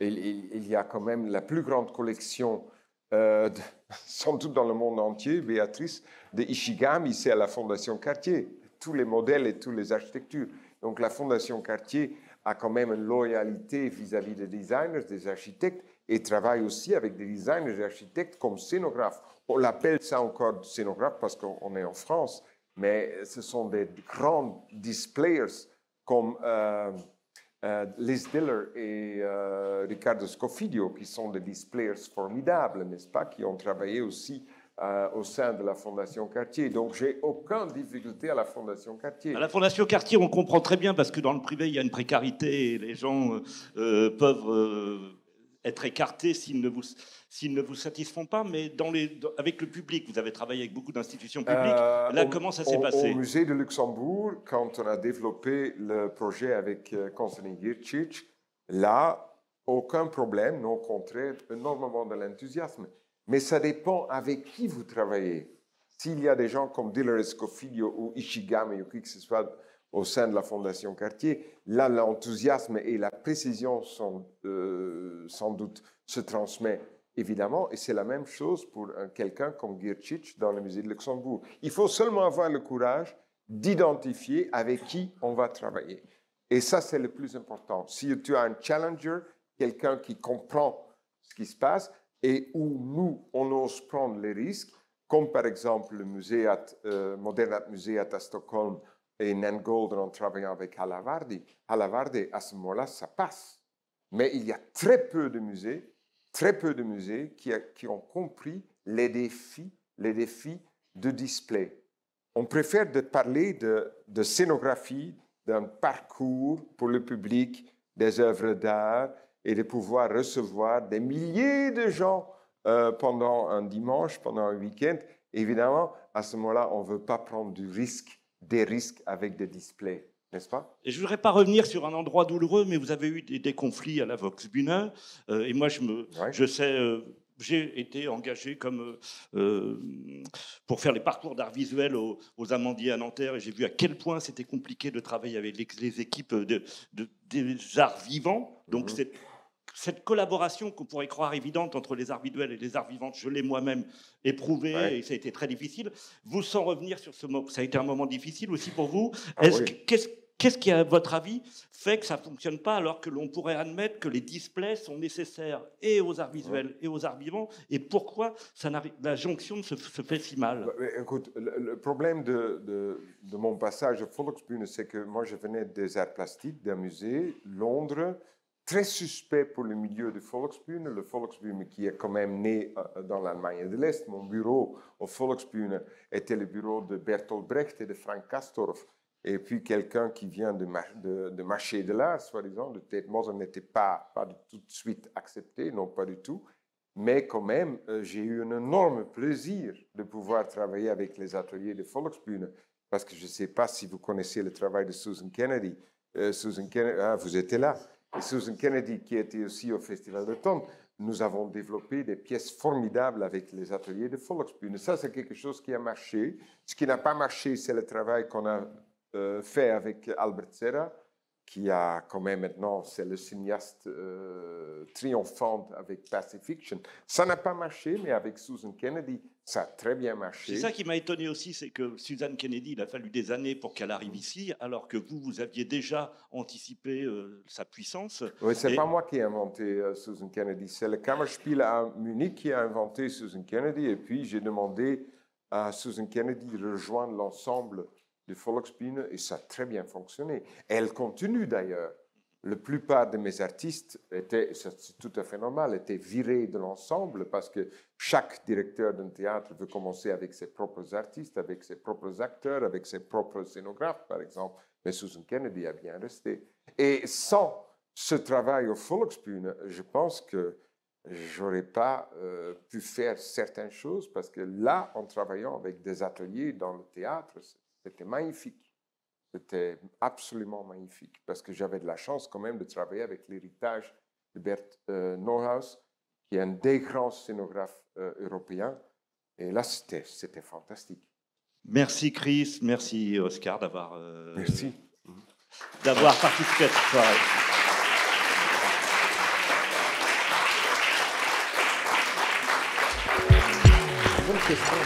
Speaker 5: Et il y a quand même la plus grande collection, sans doute dans le monde entier, Béatrice, de Ishigami, c'est à la Fondation Cartier. Tous les modèles et toutes les architectures. Donc la Fondation Cartier a quand même une loyauté vis-à-vis des designers, des architectes, et travaille aussi avec des designers et des architectes comme scénographes. On l'appelle ça encore scénographe parce qu'on est en France, mais ce sont des grands displayers comme Liz Diller et Riccardo Scofidio, qui sont des displayers formidables, n'est-ce pas, qui ont travaillé aussi au sein de la Fondation Cartier. Donc, j'ai aucune difficulté à la Fondation Cartier.
Speaker 1: À la Fondation Cartier, on comprend très bien parce que dans le privé, il y a une précarité et les gens peuvent être écartés s'ils ne vous satisfont pas, mais avec le public, vous avez travaillé avec beaucoup d'institutions publiques. Là, comment ça s'est passé?
Speaker 5: Au musée de Luxembourg, quand on a développé le projet avec Konstantin Girčić, là, aucun problème, non, au contraire, énormément de l'enthousiasme. Mais ça dépend avec qui vous travaillez. S'il y a des gens comme Diller Scofidio ou Ishigami ou qui que ce soit au sein de la Fondation Cartier, là, l'enthousiasme et la précision sont, sans doute se transmettent évidemment, et c'est la même chose pour quelqu'un comme Girčić dans le musée de Luxembourg. Il faut seulement avoir le courage d'identifier avec qui on va travailler. Et ça, c'est le plus important. Si tu as un challenger, quelqu'un qui comprend ce qui se passe et où nous, on ose prendre les risques, comme par exemple le musée Modern Art Museet à Stockholm et Nangold en travaillant avec Halavardi. Halavardi, à ce moment-là, ça passe. Mais il y a très peu de musées qui ont compris les défis de display. On préfère de parler de scénographie, d'un parcours pour le public, des œuvres d'art, et de pouvoir recevoir des milliers de gens pendant un dimanche, pendant un week-end. Évidemment, à ce moment-là, on ne veut pas prendre des risques avec des displays, n'est-ce pas?
Speaker 1: Et je ne voudrais pas revenir sur un endroit douloureux, mais vous avez eu des conflits à la Volksbühne. Et moi, je sais, j'ai été engagé comme, pour faire les parcours d'art visuel aux Amandiers à Nanterre, et j'ai vu à quel point c'était compliqué de travailler avec les équipes des arts vivants. Donc cette collaboration qu'on pourrait croire évidente entre les arts visuels et les arts vivants, je l'ai moi-même éprouvé, et ça a été très difficile. Vous, sans revenir sur ce moment, ça a été un moment difficile aussi pour vous. Qu'est-ce qui, à votre avis, fait que ça ne fonctionne pas alors que l'on pourrait admettre que les displays sont nécessaires et aux arts visuels et aux arts vivants? Et pourquoi la jonction se fait si mal?
Speaker 5: Écoute, le problème de mon passage au Volksbühne, c'est que moi, je venais des arts plastiques, d'un musée, Londres, très suspect pour le milieu du Volksbühne. Le Volksbühne qui est quand même né dans l'Allemagne de l'Est. Mon bureau au Volksbühne était le bureau de Bertolt Brecht et de Frank Castorf. Et puis quelqu'un qui vient de marché de l'art, soi-disant, de Tate Modern, n'était pas tout de suite accepté, non pas du tout. Mais quand même, j'ai eu un énorme plaisir de pouvoir travailler avec les ateliers de Volksbühne, parce que je ne sais pas si vous connaissez le travail de Susan Kennedy. Susan Kennedy, vous étiez là. Et Susan Kennedy, qui était aussi au Festival d'automne, nous avons développé des pièces formidables avec les ateliers de Volksbühne. Ça, c'est quelque chose qui a marché. Ce qui n'a pas marché, c'est le travail qu'on a fait avec Albert Serra, qui a quand même maintenant, c'est le cinéaste triomphant avec Pacifiction. Ça n'a pas marché, mais avec Susan Kennedy, ça a très bien marché.
Speaker 1: C'est ça qui m'a étonné aussi, c'est que Susan Kennedy, il a fallu des années pour qu'elle arrive ici, alors que vous aviez déjà anticipé sa puissance.
Speaker 5: Oui, c'est pas moi qui ai inventé Susan Kennedy, c'est le Kammerspiel à Munich qui a inventé Susan Kennedy, et puis j'ai demandé à Susan Kennedy de rejoindre l'ensemble de Volksbühne, et ça a très bien fonctionné. Et elle continue d'ailleurs. La plupart de mes artistes étaient, c'est tout à fait normal, étaient virés de l'ensemble parce que chaque directeur d'un théâtre veut commencer avec ses propres artistes, avec ses propres acteurs, avec ses propres scénographes, par exemple. Mais Susan Kennedy a bien resté. Et sans ce travail au Volksbühne, je pense que j'aurais pas pu faire certaines choses parce que là, en travaillant avec des ateliers dans le théâtre, c'était magnifique. C'était absolument magnifique parce que j'avais de la chance quand même de travailler avec l'héritage de Bert Neuhaus, qui est un des grands scénographes européens. Et là, c'était fantastique.
Speaker 1: Merci Chris, merci Oscar d'avoir participé à cette soirée. Bonne question.